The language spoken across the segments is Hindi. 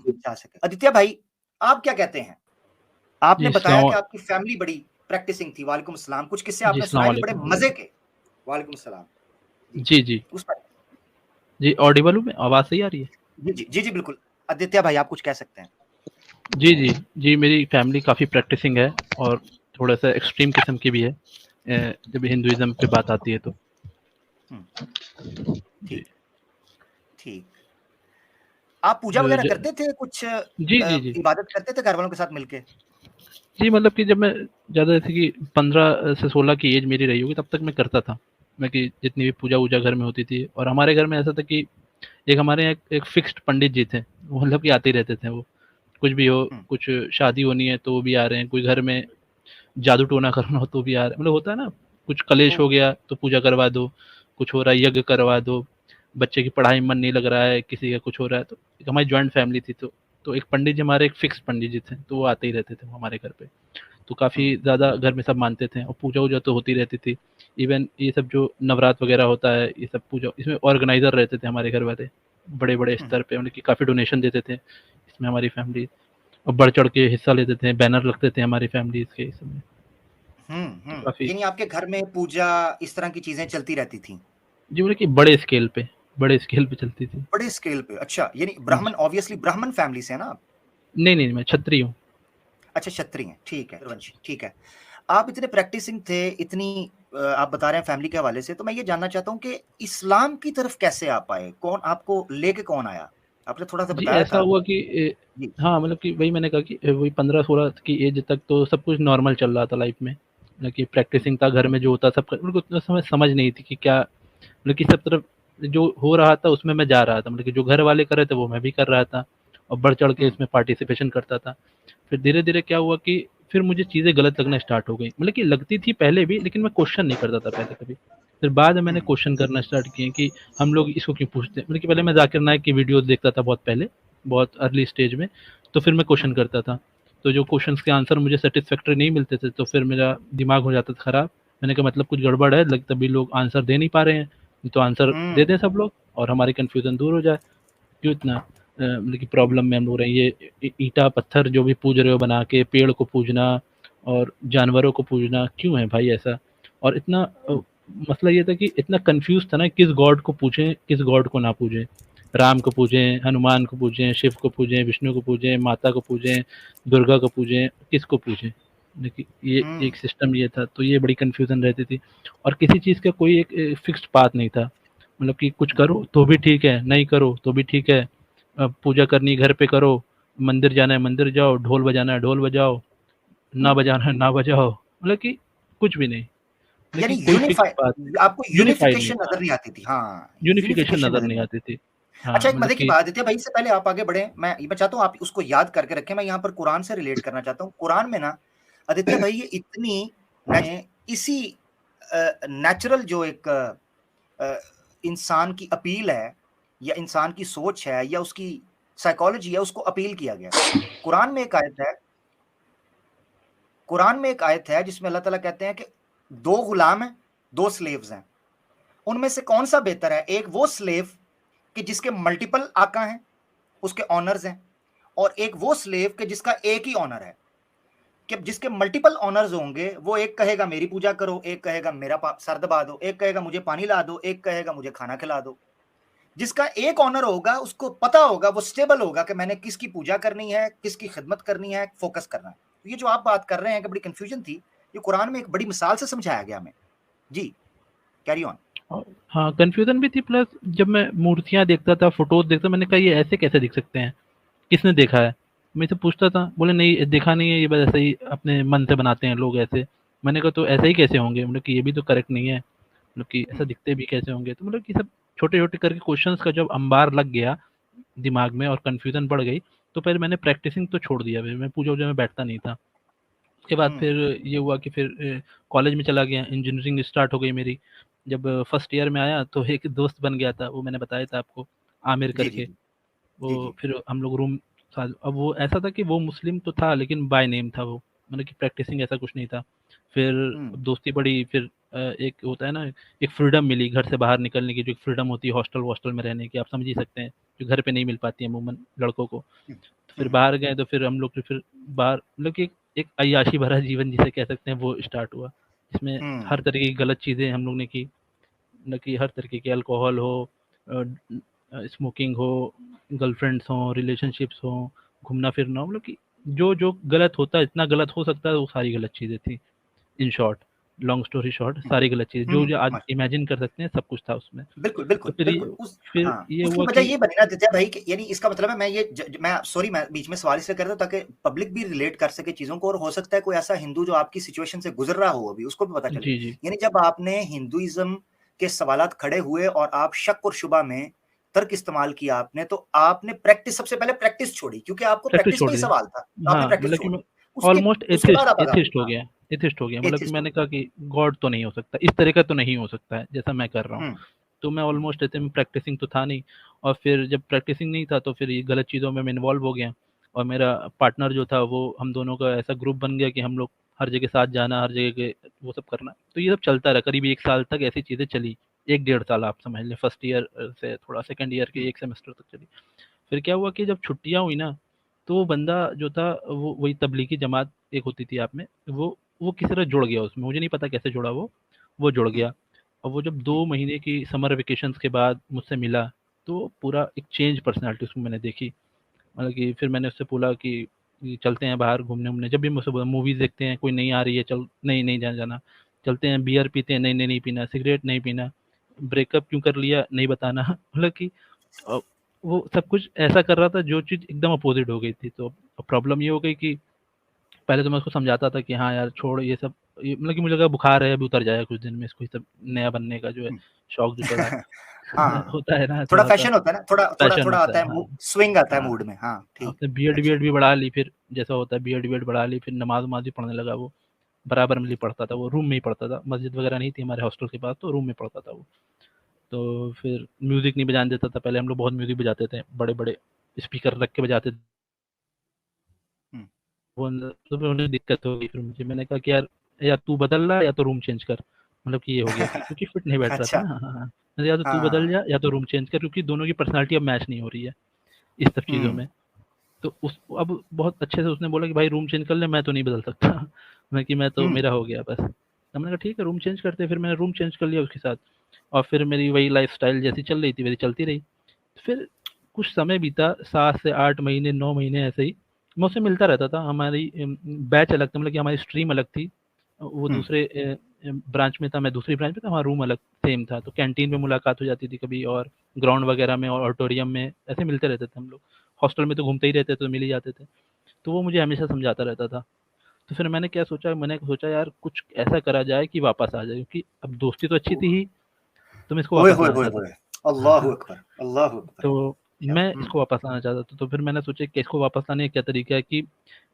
जा सके। आदित्य भाई, आप क्या कहते हैं? आपने जी, बताया अस्सलाम कि आपकी फैमिली बड़ी प्रैक्टिसिंग थी। वालेकुम सलाम। कुछ किस्से जी, आपने अस्सलाम सुनाए थे बड़े वालेकुम। मजे के। वालेकुम सलाम। जी, जी, जी। उस पर जी, ऑडिबल हूँ मैं? आवाज़ सही आ रही है? जी, बिल्कुल। आदित्य भाई, आप कुछ कह सकते हैं। जी, जी। जी, मेरी फैमिली काफ़ी प्रैक्टिसिंग है और थोड़ा-सा एक्सट्रीम किस्म की भी है जब हिंदुइज़्म पे बात आती है तो। जी। ठीक, ठीक। आप पूजा जो वगैरह ज करते थे कुछ जी, जी, जी। इबादत करते थे घर वालों के साथ मिलके? जी, मतलब कि जब मैं ज़्यादा जैसे कि 15 से 16 की एज मेरी रही होगी तब तक मैं करता था। मैं कि जितनी भी पूजा-वूजा घर में होती थी और हमारे घर में ऐसा था कि एक हमारे यहाँ एक फिक्स्ड पंडित जी थे। वो मतलब कि आते ही रहते थे वो। कुछ भी हो, कुछ शादी होनी है तो वो भी आ रहे हैं, कोई घर में जादू टोना करना हो तो भी आ रहे हैं। मतलब होता है ना, कुछ कलेश हो गया तो पूजा करवा दो, कुछ हो रहा है यज्ञ करवा दो, बच्चे की पढ़ाई में मन नहीं लग रहा है, किसी का कुछ हो रहा है तो एक हमारी जॉइंट फैमिली थी तो एक पंडित जी हमारे एक फिक्स पंडित जी थे, तो वो आते ही रहते थे हमारे घर पे। तो काफ़ी ज़्यादा घर में सब मानते थे और पूजा-वूजा तो होती रहती थी। इवन ये सब जो नवरात्र वगैरह होता है, ये सब पूजा इसमें ऑर्गेनाइज़र रहते थे हमारे घर वाले, बड़े-बड़े स्तर पे मतलब कि काफ़ी डोनेशन देते थे इसमें हमारी फैमिली और बढ़-चढ़ के हिस्सा लेते थे, बैनर लगते थे हमारी फैमिलीज़ के इसमें। तो काफ़ी यानी आपके घर में पूजा इस तरह की चीज़ें चलती रहती थीं? जी, मतलब कि बड़े स्केल पे चलती थी। बड़े स्केल पे, अच्छा, यानी जी। ब्राह्मण ऑब्वियसली ब्राह्मण फैमिली से हैं ना आप? नहीं, नहीं, मैं क्षत्रिय हूँ। अच्छा, क्षत्रिय हैं, ठीक है, रघुवंशी, ठीक है। आप इतने प्रैक्टिसिंग थे, इतनी आप बता रहे हैं फैमिली के हवाले से, तो मैं ये जानना चाहता हूँ कि इस्लाम की तरफ कैसे आप आए? कौन आपको लेके कौन आया? आपने थोड़ा-सा जी, बताया ऐसा था। हुआ कि जी। हाँ, मतलब कि वही मैंने कहा कि वही 15-16 की एज तक तो सब कुछ नॉर्मल चल रहा था लाइफ़ में। मतलब कि प्रैक्टिसिंग था, घर में जो होता सब मेरे को उतना समय समझ नहीं थी कि क्या मतलब कि सब तरफ जो हो रहा था उसमें मैं जा रहा था। मतलब कि जो घर वाले कर रहे थे वो मैं भी कर रहा था और बढ़-चढ़ के इसमें पार्टिसिपेशन करता था। फिर धीरे-धीरे क्या हुआ कि फिर मुझे चीज़ें गलत लगना स्टार्ट हो गई। मतलब कि लगती थी पहले भी लेकिन मैं क्वेश्चन नहीं करता था पहले कभी। फिर बाद में मैंने क्वेश्चन करना स्टार्ट किए कि हम लोग इसको क्यों पूछते हैं? मतलब कि पहले मैं ज़ाकिर नाइक की वीडियोज़ देखता था बहुत पहले, बहुत अर्ली स्टेज में, तो फिर मैं क्वेश्चन करता था। तो जो क्वेश्चन्स के आंसर मुझे सैटिस्फैक्टरी नहीं मिलते थे, तो फिर मेरा दिमाग हो जाता था खराब। मैंने कहा मतलब कुछ गड़बड़ है, लग तभी लोग आंसर दे नहीं पा रहे हैं, तो आंसर दे दें सब लोग और हमारी कन्फ्यूज़न दूर हो जाए। क्यों इतना मतलब कि प्रॉब्लम में हम लोग रहे हैं? ये ईंटा पत्थर जो भी पूज रहे हो बना के, पेड़ को पूजना और जानवरों को पूजना क्यों है भाई ऐसा? और इतना मसला ये था कि इतना कन्फ्यूज़ था ना किस गॉड को पूजें, किस गॉड को ना पूजें। राम को पूजें, हनुमान को पूजें, शिव को पूजें, विष्णु को पूजें, माता को पूजें, दुर्गा को पूजें, किसको पूजें? देखिए ये एक सिस्टम ये था, तो ये बड़ी कन्फ्यूज़न रहती थी और किसी चीज़ का कोई एक फिक्स्ड पाथ नहीं था। मतलब कि कुछ करो तो भी ठीक है, नहीं करो तो भी ठीक है। पूजा करनी है घर पे करो, मंदिर जाना है मंदिर जाओ, ढोल बजाना है ढोल बजाओ, ना बजाना है ना बजाओ। मतलब कि कुछ भी नहीं, मतलब कि यानी कोई फिक्स बात आपको यूनिफाइड नहीं यूनिफिकेशन था, नज़र नहीं आती थी। हाँ, यूनिफिकेशन यूनिफिकेशन नज़र नज़र नहीं नहीं आती। आती थी। अच्छा, हाँ, एक मतलब मज़े की कि बात आदित्य भाई, इससे पहले आप आगे बढ़ें, मैं चाहता हूँ आप उसको याद करके रखें। मैं यहाँ पर कुरान से रिलेट करना चाहता हूँ। कुरान में ना आदित्य भाई, ये इतनी इसी नेचुरल जो एक अ, इंसान की अपील है या इंसान की सोच है या उसकी साइकोलॉजी है, उसको अपील किया गया है। कुरान में एक आयत है कुरान में एक आयत है जिसमें अल्लाह ताला कहते हैं कि 2 गुलाम हैं, 2 स्लेव्स हैं। उनमें से कौन-सा बेहतर है? एक वो स्लेव कि जिसके मल्टीपल आका हैं, उसके ओनर्स हैं, और एक वो स्लेव कि जिसका एक ही ओनर है। कि जिसके मल्टीपल ओनर्स होंगे, वो एक कहेगा मेरी पूजा करो, एक कहेगा मेरा सर दबा दो, एक कहेगा मुझे पानी ला दो, एक कहेगा मुझे खाना खिला दो। जिसका एक ओनर होगा, उसको पता होगा, वो स्टेबल होगा कि मैंने किसकी पूजा करनी है, किसकी खिदमत करनी है, फोकस करना है। तो ये जो आप बात कर रहे हैं कि बड़ी कंफ्यूजन थी, ये कुरान में एक बड़ी मिसाल से समझाया गया हमें। जी, कैरी ऑन। हाँ, कन्फ्यूज़न भी थी प्लस जब मैं मूर्तियाँ देखता था, फ़ोटोज़ देखता मैंने कहा ये ऐसे कैसे दिख सकते हैं? किसने देखा है? मैं इसे पूछता था, बोले नहीं देखा नहीं है, ये बस ऐसे ही अपने मन से बनाते हैं लोग ऐसे। मैंने कहा तो ऐसे ही कैसे होंगे? मतलब कि ये भी तो करेक्ट नहीं है। मतलब कि ऐसा दिखते भी कैसे होंगे? तो मतलब कि सब छोटे-छोटे करके क्वेश्चन्स का जब अंबार लग गया दिमाग में और कन्फ्यूज़न बढ़ गई, तो फिर मैंने प्रैक्टिसिंग तो छोड़ दिया, फिर मैं पूजा-वूजा में बैठता नहीं था। उसके बाद फिर ये हुआ कि फिर कॉलेज में चला गया, इंजीनियरिंग स्टार्ट हो गई मेरी। जब फर्स्ट ईयर में आया तो एक दोस्त बन गया था, वो मैंने बताया था आपको, आमिर जी, जी, करके। जी, जी, वो जी। फिर हम लोग रूम साथ अब वो ऐसा था कि वो मुस्लिम तो था लेकिन बाय नेम था वो, मतलब कि प्रैक्टिसिंग ऐसा कुछ नहीं था। फिर दोस्ती बढ़ी, फिर एक होता है ना, एक फ्रीडम मिली घर से बाहर निकलने की, जो एक फ्रीडम होती है हॉस्टल-वॉस्टल में रहने की, आप समझ ही सकते हैं। जो घर पे नहीं मिल पाती है अमूमन लड़कों को। तो फिर हम्म, बाहर गए, तो फिर हम लोग फिर बाहर मतलब कि एक अय्याशी भरा जीवन जिसे कह सकते हैं वो स्टार्ट हुआ, जिसमें हम्म, हर तरह की गलत चीज़ें हम लोग ने की, मतलब कि हर तरीके के अल्कोहल हो, स्मोकिंग हो, गर्लफ्रेंड्स हो, रिलेशनशिप्स हो, घूमना फिरना हो, मतलब कि जो जो गलत होता है, इतना गलत हो सकता है, वो सारी गलत चीज़ें थी। In short, long story short, hmm, सारी गलत चीज़ें जो जो आज हम्म, इमेजिन कर सकते हैं सब कुछ था उसमें। बिल्कुल, तो बिल्कुल, फिर बिल्कुल। उस फिर हाँ, ये उसकी हुआ वजह कि ये बनी ना आदित्य भाई कि यानी इसका मतलब है, मैं ये मैं सॉरी, मैं बीच में सवाल इसलिए कर रहा हूँ ताकि पब्लिक भी रिलेट कर सके चीज़ों को, और हो सकता है कोई ऐसा हिंदू जो आपकी सिचुएशन से गुज़र रहा हो अभी, उसको भी पता चले। जी, जी। यानी जब आपने हिंदुइज़्म के सवालात खड़े हुए और आप शक और शुबा में तर्क इस्तेमाल किया आपने, तो आपने प्रैक्टिस, सबसे पहले प्रैक्टिस छोड़ी क्योंकि आपको प्रैक्टिस प्रैक्टिस छोड़ में ही दिया। सवाल था, तो आपने हाँ, प्रैक्टिस मतलब कि छोड़ मैं दी। उसके ऑलमोस्ट उसके बाद एथिस्ट आप आगे एथिस्ट हो हाँ, गया, एथिस्ट हो गया, मतलब कि एथिस्ट हो मैंने गए। कहा कि गॉड तो नहीं हो सकता, इस तरह का तो नहीं हो सकता है जैसा मैं कर रहा हूँ। हुँ, तो मैं हुँ, ऑलमोस्ट ऐसे में प्रैक्टिसिंग तो था नहीं, और फिर जब प्रैक्टिसिंग नहीं था तो फिर ये गलत चीज़ों में मैं इन्वॉल्व हो गया, और मेरा पार्टनर जो था वो, हम दोनों का ऐसा ग्रुप बन गया कि हम लोग हर जगह साथ जाना, हर जगह के वो सब करना। तो ये सब चलता रहा करीब 1 साल तक, ऐसी चीज़ें चली। 1 डेढ़ साल आप समझ लें, फर्स्ट ईयर से थोड़ा सेकंड ईयर के हुँ, 1 सेमेस्टर तक चली। फिर क्या हुआ कि जब छुट्टियाँ हुई ना, तो वो बंदा जो था, वो वही तबलीगी जमात एक होती थी आप में, वो किसी तरह जुड़ गया उसमें, मुझे नहीं पता कैसे जुड़ा वो जुड़ हुँ, गया। और वो जब हुँ, 2 महीने की समर वेकेशंस के बाद मुझसे मिला, तो पूरा एक चेंज पर्सनैलिटी उसमें मैंने देखी। मतलब कि फिर मैंने उससे बोला कि चलते हैं बाहर घूमने-वूमने, जब भी मैं उससे बोला मूवीज़ देखते हैं, कोई नई आ रही है, चल, नहीं, नहीं जाना। चलते हैं बियर पीते हैं, नहीं, नहीं, नहीं पीना, सिगरेट नहीं पीना, ब्रेकअप क्यों कर लिया नहीं बताना। मतलब कि अ, वो सब कुछ ऐसा कर रहा था जो चीज़ एकदम अपोज़िट हो गई थी। तो प्रॉब्लम ये हो गई कि पहले तो मैं उसको समझाता था कि हाँ यार छोड़ ये सब, ये मतलब कि मुझे लगा बुखार है, अभी उतर जाएगा कुछ दिन में, इसको ये सब नया बनने का जो है हुँ। शौक जो चढ़ा है। हाँ, हाँ, हाँ। होता है ना थोड़ा थोड़ा-सा, फैशन होता है ना, थोड़ा थोड़ा पैशन थोड़ा होता आता है। है, हाँ, स्विंग आता है हाँ। मूड में। हाँ, ठीक। उसने बीएड-वीएड अच्छा। भी बढ़ा ली फिर, जैसा होता है बीएड-वीएड बढ़ा ली, फिर नमाज़-वमाज़ भी पढ़ने लगा वो। बराबर में ही पढ़ता था वो, रूम में ही पढ़ता था, मस्जिद वगैरह नहीं थी हमारे हॉस्टल के पास, तो रूम में पढ़ता था वो। तो फिर म्यूज़िक नहीं बजाने देता था, पहले हम लोग बहुत म्यूज़िक बजाते थे, बड़े-बड़े स्पीकर रख के बजाते थे। हुँ। वो तो फिर उन्हें दिक्कत हो गई, फिर मुझे मैंने कहा कि यार या तू बदल रहा है या तो रूम चेंज कर। मतलब कि ये हो गया कि क्योंकि फिट नहीं बैठ रहा था अच्छा। ना। हाँ, हाँ, हाँ। मैंने या तो तू बदल हाँ। जा या तो रूम चेंज कर, क्योंकि दोनों की पर्सनैलिटी अब मैच नहीं हो रही है, इस सब चीज़ों हुँ, में। तो उस अब बहुत अच्छे से उसने बोला कि भाई रूम चेंज कर ले, मैं तो नहीं बदल सकता। मैं कि मैं तो हुँ, मेरा हो गया बस। तो मैंने कहा ठीक है रूम चेंज करते हैं, फिर मैंने रूम चेंज कर लिया उसके साथ, और फिर मेरी वही लाइफ़स्टाइल जैसी चल रही थी वैसी चलती रही। फिर कुछ समय बीता, 7 से 8 महीने, 9 महीने ऐसे ही मैं उससे मिलता रहता था। हमारी बैच अलग था, मतलब कि हमारी स्ट्रीम अलग थी। वो हुँ, दूसरे ब्रांच में था, मैं दूसरी ब्रांच में था, हमारा रूम अलग सेम था। तो कैंटीन में मुलाकात हो जाती थी कभी, और ग्राउंड वगैरह में और ऑडिटोरियम में ऐसे मिलते रहते थे हम लोग। हॉस्टल में तो घूमते ही रहते थे, तो मिल ही जाते थे। तो वो मुझे हमेशा समझाता रहता था। तो फिर मैंने सोचा यार कुछ ऐसा करा जाए कि वापस आ जाए, क्योंकि अब दोस्ती तो अच्छी थी ही, तो मैं इसको ओए वापस होए लाना होए चाहता होए! अल्लाहु था। अकबर! अल्लाहु अकबर! तो क्या मैं इसको वापस लाना चाहता था, तो फिर मैंने सोचा कि इसको वापस लाने का क्या तरीका है कि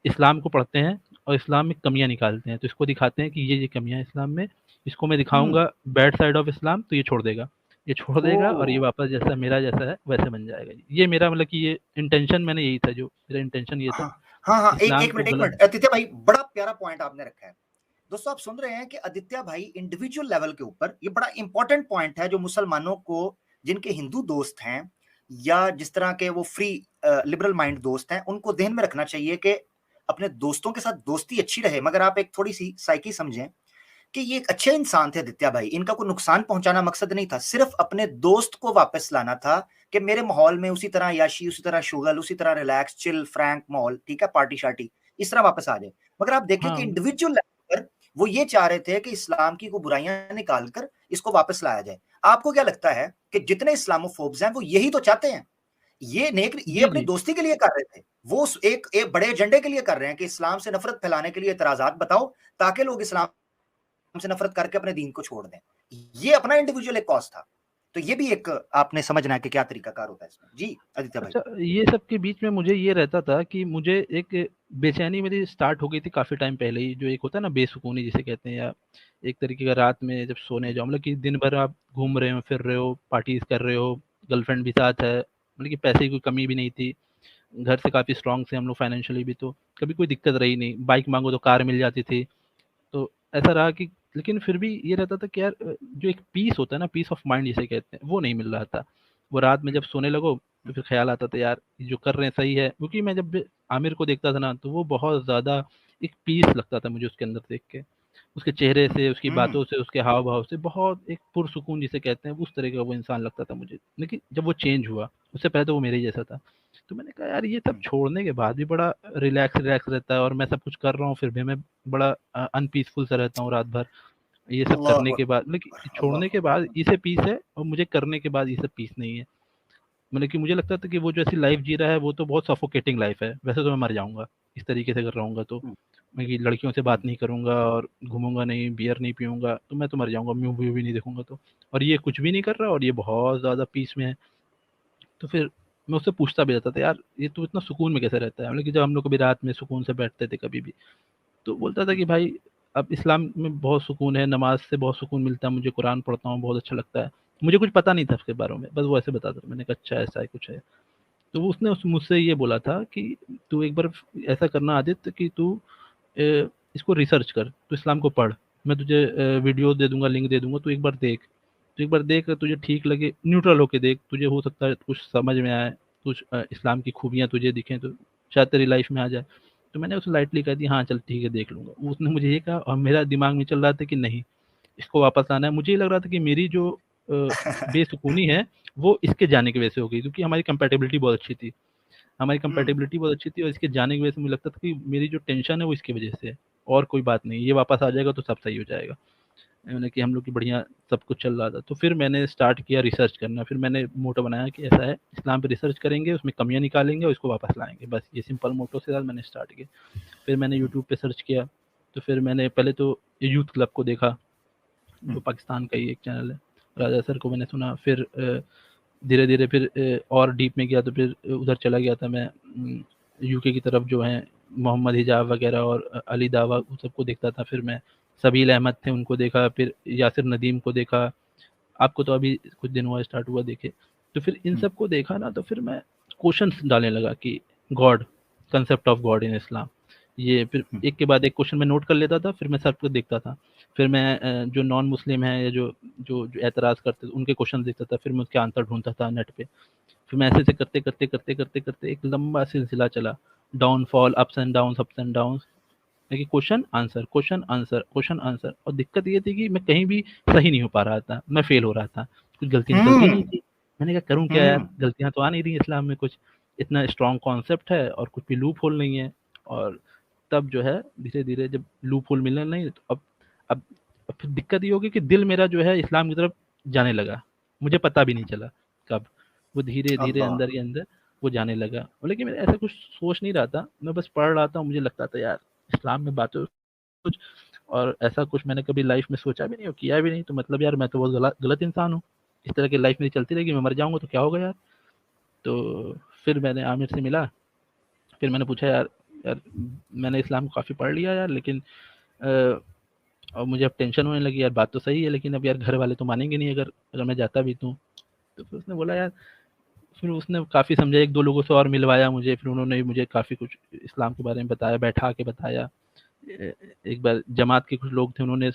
इस्लाम को पढ़ते हैं और इस्लाम में कमियाँ निकालते हैं। तो इसको दिखाते हैं कि ये कमियाँ हैं इस्लाम में, इसको मैं हुँ, दिखाऊँगा बैड साइड ऑफ इस्लाम, तो ये छोड़ देगा। ये छोड़ देगा और ये ओह! वापस जैसा मेरा जैसा है वैसे बन जाएगा। ये मेरा मतलब कि ये इंटेंशन मैंने यही था, जो मेरा इंटेंशन ये था, हाँ, हाँ, हाँ, इस्लाम को एक गलत। मिनट आदित्य भाई, बड़ा प्यारा पॉइंट आपने रखा है। दोस्तों आप सुन रहे हैं कि आदित्य भाई इंडिविजुअल लेवल के ऊपर ये बड़ा इंपॉर्टेंट पॉइंट है जो मुसलमानों को, जिनके हिंदू दोस्त हैं या जिस तरह के वो फ्री लिबरल माइंड दोस्त हैं, उनको ध्यान में रखना चाहिए कि अपने दोस्तों के साथ दोस्ती अच्छी रहे, मगर आप एक थोड़ी सी साइकी समझें कि ये एक अच्छे इंसान थे आदित्य भाई, इनका कोई नुकसान पहुंचाना मकसद नहीं था, सिर्फ अपने दोस्त को वापस लाना था कि मेरे माहौल में उसी तरह याशी, उसी तरह शुगल, उसी तरह रिलैक्स चिल फ्रैंक माहौल, ठीक है, पार्टी शार्टी इस तरह वापस आ जाए। मगर आप देखें कि हाँ, इंडिविजुअल लेवल पर वो ये चाह रहे थे कि इस्लाम की को बुराइयां निकाल कर इसको वापस लाया जाए। आपको क्या लगता है कि जितने इस्लामोफोब्स हैं वो यही तो चाहते हैं? ये जी, अपनी जी। दोस्ती के लिए कर रहे थे, वो एक बड़े एजेंडे के लिए कर रहे हैं कि इस्लाम से नफरत फैलाने के लिए इतराजात बताओ ताकि लोग इस्लाम से नफरत करके अपने दीन को छोड़ दें। ये अपना इंडिविजुअल एक कॉज था। तो ये भी एक आपने समझना है कि क्या तरीकाकार होता है इसमें। जी, आदित्य भाई। अच्छा, ये सब के बीच में मुझे ये रहता था कि मुझे एक बेचैनी मेरी स्टार्ट हो गई थी काफ़ी टाइम पहले ही, जो एक होता है ना बेसुकूनी जिसे कहते हैं, या एक तरीके का रात में जब सोने जाओ, मतलब कि दिन भर आप घूम रहे हो, फिर रहे हो, पार्टीज कर रहे हो, गर्लफ्रेंड भी साथ है, मतलब कि पैसे की कोई कमी भी नहीं थी, घर से काफ़ी स्ट्रांग थे हम लोग फाइनेंशियली भी, तो कभी कोई दिक्कत रही नहीं, बाइक मांगो तो कार मिल जाती थी। तो ऐसा रहा कि, लेकिन फिर भी ये रहता था कि यार जो एक पीस होता है ना, पीस ऑफ माइंड जिसे कहते हैं, वो नहीं मिल रहा था। वो रात में जब सोने लगो तो फिर ख्याल आता था यार ये जो कर रहे हैं सही है, क्योंकि मैं जब भी आमिर को देखता था ना तो वो बहुत ज़्यादा एक पीस लगता था मुझे उसके अंदर देख के। उसके चेहरे से, उसकी हम्म। बातों से, उसके हाव-भाव से बहुत एक पुरसुकून जिसे कहते हैं, उस तरह का वो इंसान लगता था मुझे। लेकिन जब वो चेंज हुआ, उससे पहले तो वो मेरे ही जैसा था। तो मैंने कहा यार ये सब हम्म, छोड़ने के बाद भी बड़ा रिलैक्स रहता है और मैं सब कुछ कर रहा हूँ फिर भी मैं बड़ा अनपीसफुल सा रहता हूँ रात भर। ये सब अल्लाह करने के बाद मतलब कि अकबर, छोड़ने अल्लाह के बाद अकबर। इसे पीस है और मुझे करने के बाद ये सब पीस नहीं है। मतलब कि मुझे लगता था कि वो जो ऐसी लाइफ जी रहा है वो तो बहुत सफोकेटिंग लाइफ है, वैसे तो मैं मर जाऊँगा, इस तरीके से अगर रहूँगा तो। हम्म, मैं कि लड़कियों से हम्म, बात नहीं करूँगा और घूमूँगा नहीं, बियर नहीं पीऊँगा, तो मैं तो मर जाऊँगा, मूवी भी नहीं देखूँगा तो। और ये कुछ भी नहीं कर रहा और ये बहुत ज़्यादा पीस में है। तो फिर मैं उससे पूछता भी रहता था, "यार, ये तू इतना सुकून में कैसे रहता है?" मतलब कि जब हम लोग कभी रात में सुकून से बैठते थे कभी भी, तो बोलता था हम्म, कि, "भाई, अब इस्लाम में बहुत सुकून है, नमाज़ से बहुत सुकून मिलता है, मुझे कुरान पढ़ता हूँ, बहुत अच्छा लगता है।" मुझे कुछ पता नहीं था उसके बारे में, बस वो ऐसे बताता था। मैंने कहा, "अच्छा, ऐसा है कुछ है।" तो वो उसने मुझसे ये बोला था कि, "तू एक बार ऐसा करना आदित्य कि तू इसको रिसर्च कर, तू इस्लाम को पढ़। मैं तुझे वीडियो दे दूँगा, लिंक दे दूँगा, तू एक बार देख। तो एक बार देख तुझे ठीक लगे न्यूट्रल होके देख, तुझे हो सकता है कुछ समझ में आए, कुछ इस्लाम की खूबियाँ तुझे दिखें तो शायद तेरी लाइफ में आ जाए। तो मैंने उसे लाइटली कह दिया हाँ चल ठीक है देख लूँगा। उसने मुझे ये कहा और मेरा दिमाग में चल रहा था कि नहीं, इसको वापस आना है। मुझे ये लग रहा था कि मेरी जो बेसुकूनी है वो इसके जाने की वजह से हो गई, क्योंकि हमारी कंपैटिबिलिटी बहुत अच्छी थी। हमारी हम्म, कंपैटिबिलिटी बहुत अच्छी थी और इसके जाने की वजह से मुझे लगता था कि मेरी जो टेंशन है वो इसकी वजह से है और कोई बात नहीं, ये वापस आ जाएगा तो सब सही हो जाएगा। मैंने कि हम लोग की बढ़िया सब कुछ चल रहा था। तो फिर मैंने स्टार्ट किया रिसर्च करना, फिर मैंने मोटो बनाया कि ऐसा है, इस्लाम पे रिसर्च करेंगे, उसमें कमियाँ निकालेंगे और इसको वापस लाएँगे। बस ये सिंपल मोटो से साथ मैंने स्टार्ट किया। फिर मैंने हम्म, यूट्यूब पे सर्च किया, तो फिर मैंने पहले तो यूथ क्लब को देखा, जो हम्म, पाकिस्तान का ही एक चैनल है। राजा सर को मैंने सुना, फिर धीरे-धीरे फिर और डीप में गया तो फिर उधर चला गया था मैं यूके की तरफ जो हैं मोहम्मद हिजाब वगैरह और अली दावा उन सबको देखता था। फिर मैं सबील अहमद थे उनको देखा, फिर यासिर नदीम को देखा, आपको तो अभी कुछ दिन हुआ स्टार्ट हुआ देखे। तो फिर इन हम्म, सबको देखा ना तो फिर मैं क्वेश्चंस डालने लगा कि गॉड, कांसेप्ट ऑफ गॉड इन इस्लाम। ये फिर हम्म, एक के बाद एक क्वेश्चन मैं नोट कर लेता था, फिर मैं सबको देखता था। फिर मैं जो नॉन मुस्लिम हैं या जो एतराज़ करते थे उनके क्वेश्चन देखता था, फिर मैं उसके आंसर ढूँढता था नेट पे। फिर मैं ऐसे-ऐसे करते-करते एक लंबा सिलसिला चला। डाउनफॉल, अप्स एंड डाउन्स, देखिए question answer, question answer, question answer. और दिक्कत ये थी कि मैं कहीं भी सही नहीं हो पा रहा था, मैं फेल हो रहा था, कुछ गलती निकलती नहीं हम्म, थी। मैंने कहा करूँ क्या यार, हम्म, गलतियाँ तो आ नहीं रही इस्लाम में कुछ, इतना स्ट्रॉन्ग कॉन्सेप्ट है और कुछ भी लूप होल नहीं है। और तब जो है धीरे-धीरे जब लूप होल मिलने नहीं तो अब अब फिर दिक्कत ये हो गई कि दिल मेरा जो है इस्लाम की तरफ जाने लगा, मुझे पता भी नहीं चला कब। वो धीरे-धीरे अल्लाह। अंदर ही अंदर वो जाने लगा। लेकिन मैं ऐसा कुछ सोच नहीं रहा था, मैं बस पढ़ रहा था, मुझे लगता था यार इस्लाम में बातें कुछ और ऐसा कुछ मैंने कभी लाइफ में सोचा भी नहीं और किया भी नहीं, तो मतलब यार मैं तो बहुत गलत इंसान हूँ। इस तरह की लाइफ मेरी चलती रहेगी, मैं मर जाऊँगा तो क्या होगा यार? तो फिर मैंने आमिर से मिला, फिर मैंने पूछा यार यार मैंने इस्लाम को काफ़ी पढ़ लिया यार, लेकिन अ, अब मुझे अब टेंशन होने लगी यार, बात तो सही है लेकिन अब यार घर वाले तो मानेंगे नहीं अगर अगर मैं जाता भी तो। तो फिर उसने बोला यार, फिर उसने काफ़ी समझा, 1-2 लोगों से और मिलवाया मुझे, फिर उन्होंने भी मुझे काफ़ी कुछ इस्लाम के बारे में बताया, बैठा के बताया। ए एक बार जमात के कुछ लोग थे, उन्होंने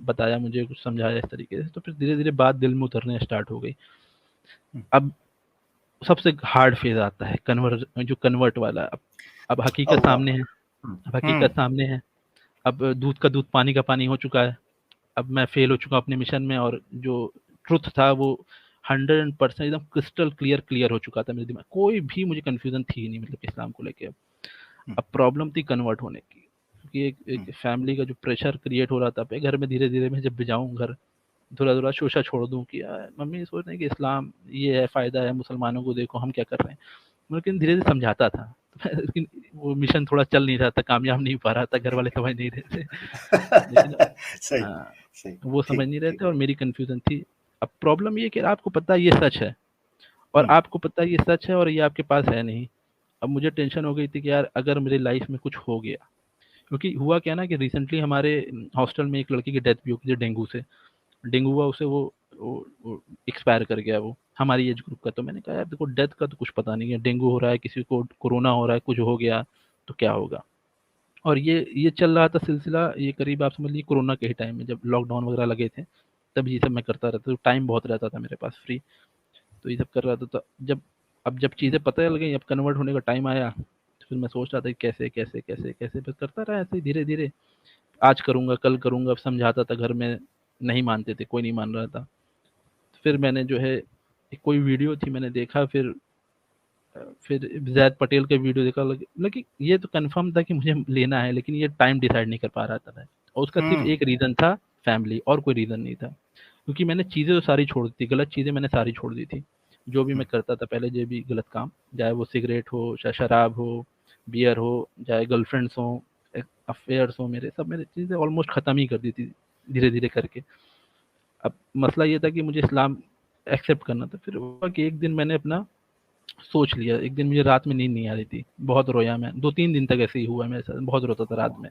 बताया मुझे, कुछ समझाया इस तरीके से, तो फिर धीरे-धीरे बात दिल में उतरने स्टार्ट हो गई। हम्म, अब सबसे हार्ड फेज़ आता है जो कन्वर्ट वाला। अब हकीकत अल्लाह। सामने है, हम्म, अब हम्म, हकीकत सामने है, अब दूध का दूध, पानी का पानी हो चुका है। अब मैं फेल हो चुका हूँ अपने मिशन में और जो ट्रुथ था वो 100% एकदम क्रिस्टल क्लियर हो चुका था मेरे दिमाग, कोई भी मुझे कन्फ्यूज़न थी ही नहीं, मतलब इस्लाम को लेके अब। हम्म, अब प्रॉब्लम थी कन्वर्ट होने की, क्योंकि एक हम्म, फैमिली का जो प्रेशर क्रिएट हो रहा था पे घर में, धीरे-धीरे मैं जब भी जाऊँ घर, थोड़ा-थोड़ा शोशा छोड़ दूँ कि यार मम्मी सोच रही है कि इस्लाम ये है, फ़ायदा है, मुसलमानों को देखो हम क्या कर रहे हैं। लेकिन धीरे-धीरे समझाता था। लेकिन वो मिशन थोड़ा चल नहीं रहा था, कामयाब नहीं हो पा रहा था, घर वाले समझ नहीं रहे थे। लेकिन सही, अ, सही, वो समझ ठीक, नहीं रहे ठीक। थे और मेरी कन्फ्यूज़न थी। अब प्रॉब्लम ये है कि आपको पता है ये सच है और हम्म, आपको पता है ये सच है और ये आपके पास है नहीं। अब मुझे टेंशन हो गई थी कि यार अगर मेरी लाइफ़ में कुछ हो गया, क्योंकि हुआ क्या ना कि रिसेंटली हमारे हॉस्टल में एक लड़की की डेथ भी हो गई थी डेंगू से। डेंगू हुआ उसे, वो एक्सपायर कर गया वो, हमारी एज ग्रुप का। तो मैंने कहा यार देखो डेथ का तो कुछ पता नहीं है, डेंगू हो रहा है, किसी को कोरोना हो रहा है, कुछ हो गया तो क्या होगा? और ये चल रहा था सिलसिला, ये करीब आप समझ लीजिए कोरोना के ही टाइम में जब लॉकडाउन वगैरह लगे थे, तब ये सब मैं करता रहता था, तो टाइम बहुत रहता था मेरे पास फ्री। तो ये सब कर रहा था। तो जब चीज़ें पता लग गई, अब कन्वर्ट होने का टाइम आया, तो फिर मैं सोच रहा था कि कैसे कैसे कैसे कैसे, बस करता रहा ऐसे ही धीरे धीरे। आज करूँगा, कल करूँगा, अब समझाता था, घर में नहीं मानते थे, कोई नहीं मान रहा था। तो फिर मैंने जो है, एक कोई वीडियो थी मैंने देखा, फिर ज़ैद पटेल का वीडियो देखा, लगे कि ये तो कंफर्म था कि मुझे लेना है, लेकिन ये टाइम डिसाइड नहीं कर पा रहा था मैं। और उसका सिर्फ हम्म। एक रीज़न था, फैमिली, और कोई रीज़न नहीं था। क्योंकि मैंने चीज़ें तो सारी छोड़ दी थी, गलत चीज़ें मैंने सारी छोड़ दी थी। जो भी मैं करता था पहले, जो भी गलत काम, चाहे वो सिगरेट हो, चाहे शराब हो, बियर हो, चाहे गर्लफ्रेंड्स हों, अफेयर्स हों, मेरे चीज़ें ऑलमोस्ट ख़त्म ही कर दी थी, धीरे-धीरे करके। अब मसला ये था कि मुझे इस्लाम एक्सेप्ट करना था। फिर हुआ कि एक दिन मैंने अपना सोच लिया, एक दिन मुझे रात में नींद नहीं आ रही थी, बहुत रोया मैं, 2-3 दिन तक ऐसे ही हुआ मेरे साथ, बहुत रोता था रात में,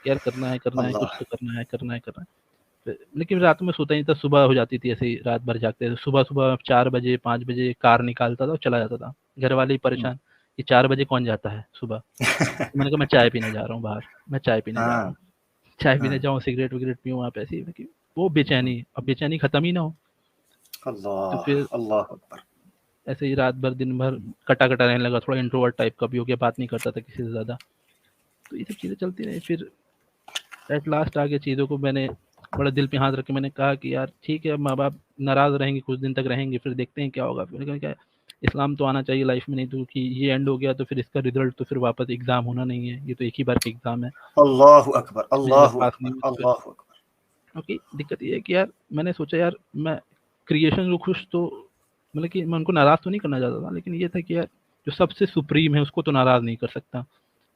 कि यार करना है, कुछ अल्लाह। तो करना है, करना है, करना है। लेकिन रात में सोता नहीं था, सुबह हो जाती थी ऐसे ही, रात भर जागते थे। सुबह-सुबह 4 बजे, 5 बजे कार निकालता था और चला जाता था। घर वाले ही हम्म। परेशान, कि 4 बजे कौन जाता है सुबह? तो मैंने कहा मैं चाय पीने जा रहा हूँ बाहर, मैं चाय पीने जा रहा हाँ हूँ। चाय पीने हाँ। जाऊँ, सिगरेट-विगरेट पीऊँ वहाँ पे ऐसे ही, कि वो बेचैनी, अब बेचैनी खत्म ही ना हो। तो अल्लाह फिर अल्लाह अकबर। ऐसे ही रात भर, दिन भर कटा-कटा रहने लगा, थोड़ा इंट्रोवर्ट टाइप का भी हो गया, बात नहीं करता था किसी से ज़्यादा। तो ये सब चीज़ें चलती रही। फिर एट लास्ट आके चीज़ों को मैंने बड़ा दिल पे हाथ रख के मैंने कहा कि यार ठीक है, अब माँ-बाप नाराज़ रहेंगे, कुछ दिन तक रहेंगे, फिर देखते हैं क्या होगा। फिर मैंने कहा इस्लाम तो आना चाहिए लाइफ में, नहीं तो कि ये एंड हो गया तो फिर इसका रिज़ल्ट तो फिर वापस एग्ज़ाम होना नहीं है, ये तो एक ही बार का एग्ज़ाम है। अल्लाहु अकबर इसमें अगर अल्लाहु पास नहीं अकबर हुए तो फिर, अल्लाहु अकबर। क्योंकि दिक्कत ये है कि यार मैंने सोचा यार मैं क्रिएशन को खुश तो, मतलब कि मैं उनको नाराज़ तो नहीं करना चाहता था, लेकिन ये था कि यार जो सबसे सुप्रीम है उसको तो नाराज़ नहीं कर सकता।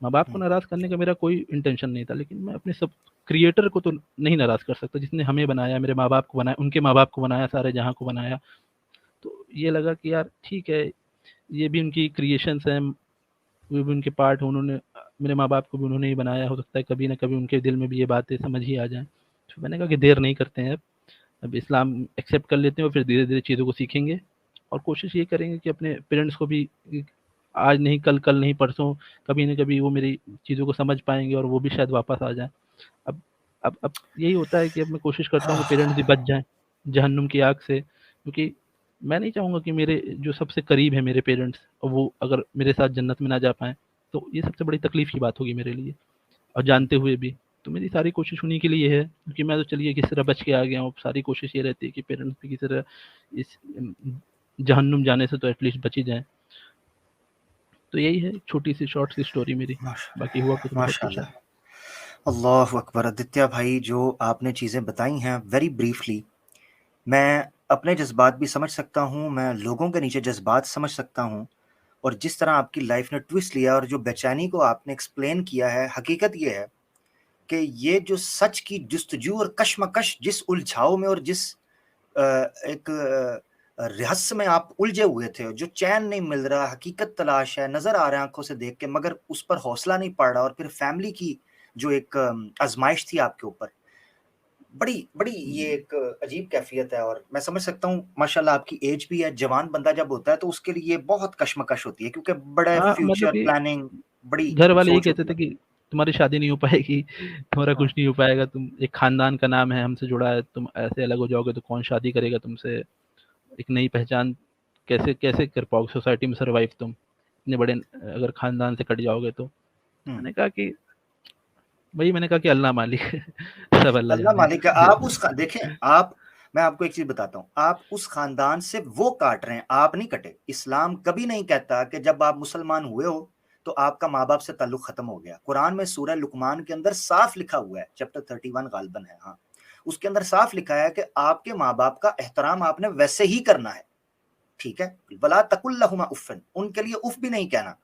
माँ-बाप को नाराज़ करने का मेरा कोई इंटेंशन नहीं था, लेकिन मैं अपने सब क्रिएटर को तो नहीं नाराज़ कर सकता, जिसने हमें बनाया, मेरे माँ-बाप को बनाया, उनके माँ-बाप को बनाया, सारे जहाँ को बनाया। तो ये लगा कि यार ठीक है, ये भी उनकी क्रिएशंस हैं, वो भी उनके पार्ट हैं, उन्होंने मेरे माँ-बाप को भी उन्होंने ही बनाया, हो सकता है कभी न कभी उनके दिल में भी ये बातें समझ ही आ जाएँ। तो मैंने कहा कि देर नहीं करते हैं अब इस्लाम एक्सेप्ट कर लेते हैं और फिर धीरे-धीरे चीज़ों को सीखेंगे, और कोशिश ये करेंगे कि अपने पेरेंट्स को भी आज नहीं कल, कल नहीं परसों, कभी न कभी वो मेरी चीज़ों को समझ पाएँगे और वो भी शायद वापस आ जाएँ। अब अब यही होता है कि अब मैं कोशिश करता हूँ कि पेरेंट्स भी बच जाएँ जहन्नुम की आग से, क्योंकि मैं नहीं चाहूँगा कि मेरे जो सबसे करीब है मेरे पेरेंट्स, वो अगर मेरे साथ जन्नत में ना जा पाएँ, तो ये सबसे बड़ी तकलीफ़ की बात होगी मेरे लिए, और जानते हुए भी। तो मेरी सारी कोशिश उन्हीं के लिए है, क्योंकि मैं तो चलिए किसी तरह बच के आ गया हूँ। सारी कोशिश ये रहती है कि पेरेंट्स भी किसी तरह इस जहन्नुम जाने से तो एटलीस्ट बच ही जाएँ। तो यही है छोटी-सी शॉर्ट सी स्टोरी मेरी, बाकी हुआ कुछ बहुत कुछ है। माशाल्लाह। अल्लाहु अकबर। आदित्य भाई, जो आपने चीज़ें बताई हैं वेरी ब्रीफली, मैं अपने जज्बात भी समझ सकता हूँ, मैं लोगों के नीचे जज्बात समझ सकता हूँ, और जिस तरह आपकी लाइफ ने ट्विस्ट लिया और जो बेचैनी को आपने एक्सप्लेन किया है, हकीकत ये है कि ये जो सच की जुस्तजू और कशमकश, जिस उलझाव में और जिस एक रहस्य में आप उलझे हुए थे, जो चैन नहीं मिल रहा, हकीकत तलाश है, नज़र आ रहा है आँखों से देख के, मगर उस पर हौसला नहीं पड़ रहा, और फिर फैमिली की जो एक आज़माइश थी आपके ऊपर, बड़ी बड़ी ये एक अजीब कैफ़ियत है, और मैं समझ सकता हूँ माशाल्लाह आपकी एज भी है, जवान बंदा जब होता है तो उसके लिए बहुत कशमकश होती है, क्योंकि बड़े हाँ, मतलब फ्यूचर कि प्लानिंग, बड़ी घर वाले यही सोच कहते होती थे है। कि तुम्हारी शादी नहीं हो पाएगी, तुम्हारा कुछ हाँ, नहीं हो पाएगा, तुम एक खानदान का नाम है हमसे जुड़ा है, तुम ऐसे अलग हो जाओगे तो कौन शादी करेगा तुमसे, एक नई पहचान कैसे कैसे कर पाओगे सोसाइटी में सर्वाइव तुम, इतने बड़े अगर खानदान से कट जाओगे तो। हुँ। मैंने कहा कि वही, मैंने कहा कि अल्लाह मालिक है, सब अल्लाह अल्लाह जाने। मालिक है। आप उस खा देखें, आप मैं आपको एक चीज़ बताता हूँ, आप उस ख़ानदान से वो काट रहे हैं, आप नहीं कटे। इस्लाम कभी नहीं कहता कि जब आप मुसलमान हुए हो, तो आपका माँ-बाप से ताल्लुक ख़त्म हो गया। कुरान में सूरह लुक़मान के अंदर साफ़ लिखा हुआ है, चैप्टर 31 ग़ालिबन है, हाँ। उसके अंदर साफ़ लिखा है कि आपके माँ-बाप का एहतराम आपने वैसे ही करना है, ठीक है? वला तकुल लहुमा उफ़्फ़िन, उनके लिए उफ़ भी नहीं कहना।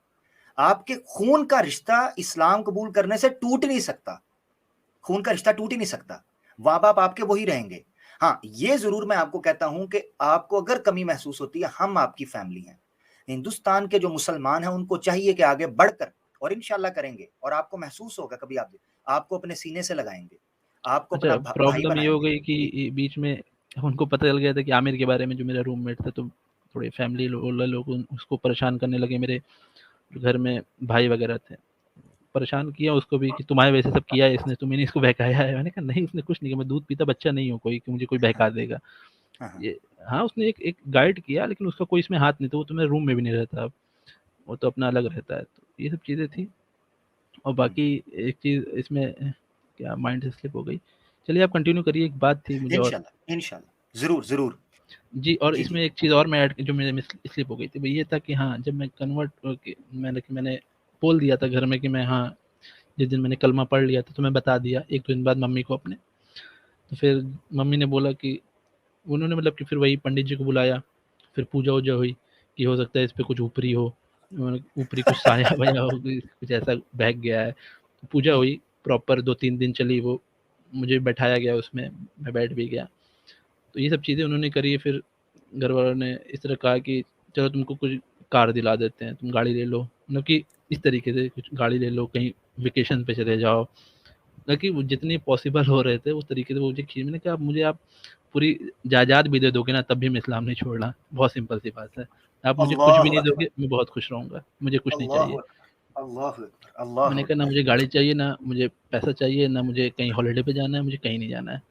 आपके खून का रिश्ता इस्लाम कबूल करने से टूट नहीं सकता। खून का रिश्ता टूट ही नहीं सकता। माँ-बाप आपके वही रहेंगे। हाँ, ये ज़रूर मैं आपको कहता हूँ कि आपको अगर कमी महसूस होती है, हम आपकी फैमिली हैं। हिंदुस्तान के जो मुसलमान हैं, उनको चाहिए कि आगे बढ़कर, और इंशाअल्लाह करेंगे, और आपको महसूस होगा कभी आप आपको अपने सीने से लगाएँगे। आपको अपना अच्छा, भाई प्रॉब्लम ये हो बनाएँगे। गई कि बीच में उनको पता चल गया था कि आमिर के बारे में, जो मेरा रूममेट था, तो थोड़े फैमिली लोग उसको परेशान करने लगे, मेरे जो घर में भाई वगैरह थे। परेशान किया उसको भी कि तुम्हारे वजह से सब किया है इसने, तुमने इसको बहकाया है। मैंने कहा नहीं, उसने कुछ नहीं किया, मैं दूध पीता बच्चा नहीं हूँ कोई कि मुझे कोई हाँ, बहका देगा। हाँ, हाँ। ये हाँ, उसने एक एक गाइड किया, लेकिन उसका कोई इसमें हाथ नहीं था, वो तो मेरे रूम में भी नहीं रहता अब, वो तो अपना अलग रहता है। तो ये सब चीज़ें थी। और बाकी एक चीज़ इसमें क्या माइंड से स्लिप हो गई। चलिए आप कंटिन्यू करिए, एक बात थी मुझे और। इंशाल्लाह इंशाल्लाह, जरूर जरूर। जी, और जी इसमें जी। एक चीज़ और मैं ऐड जो मेरे में स्लिप हो गई थी, वो ये था कि हाँ, जब मैं कन्वर्ट मैंने बोल दिया था घर में कि मैं हाँ, जिस दिन मैंने कलमा पढ़ लिया था, तो मैं बता दिया 1-2 दिन बाद मम्मी को अपने। तो फिर मम्मी ने बोला कि उन्होंने मतलब कि फिर वही पंडित जी को बुलाया, फिर पूजा-वूजा हुई कि हो सकता है इस पे कुछ ऊपरी हो, ऊपरी कुछ साया-वाया हो, कुछ ऐसा बहक गया है। तो पूजा हुई, प्रॉपर 2-3 दिन चली वो, मुझे बैठाया गया उसमें, मैं बैठ भी गया। तो ये सब चीज़ें उन्होंने करी। फिर घर वालों ने इस तरह कहा कि चलो तुमको कुछ कार दिला देते हैं, तुम गाड़ी ले लो, मतलब कि इस तरीके से कुछ गाड़ी ले लो, कहीं वेकेशन पे चले जाओ, ताकि वो जितने पॉसिबल हो रहे थे उस तरीके से वो मुझे खींच। मैंने कहा अब मुझे आप पूरी जायदाद भी दे दोगे ना, तब भी मैं इस्लाम नहीं छोड़ रहा, बहुत सिंपल सी बात है। आप मुझे कुछ भी अल्लाह नहीं अकबर, दोगे, मैं बहुत खुश रहूँगा, मुझे कुछ नहीं अल्लाह चाहिए। अकबर, अल्लाह अकबर, अल्लाह मैंने कहा ना अकबर। मुझे गाड़ी चाहिए, ना मुझे पैसा चाहिए, ना मुझे कहीं हॉलिडे पे जाना है, मुझे कहीं नहीं जाना है।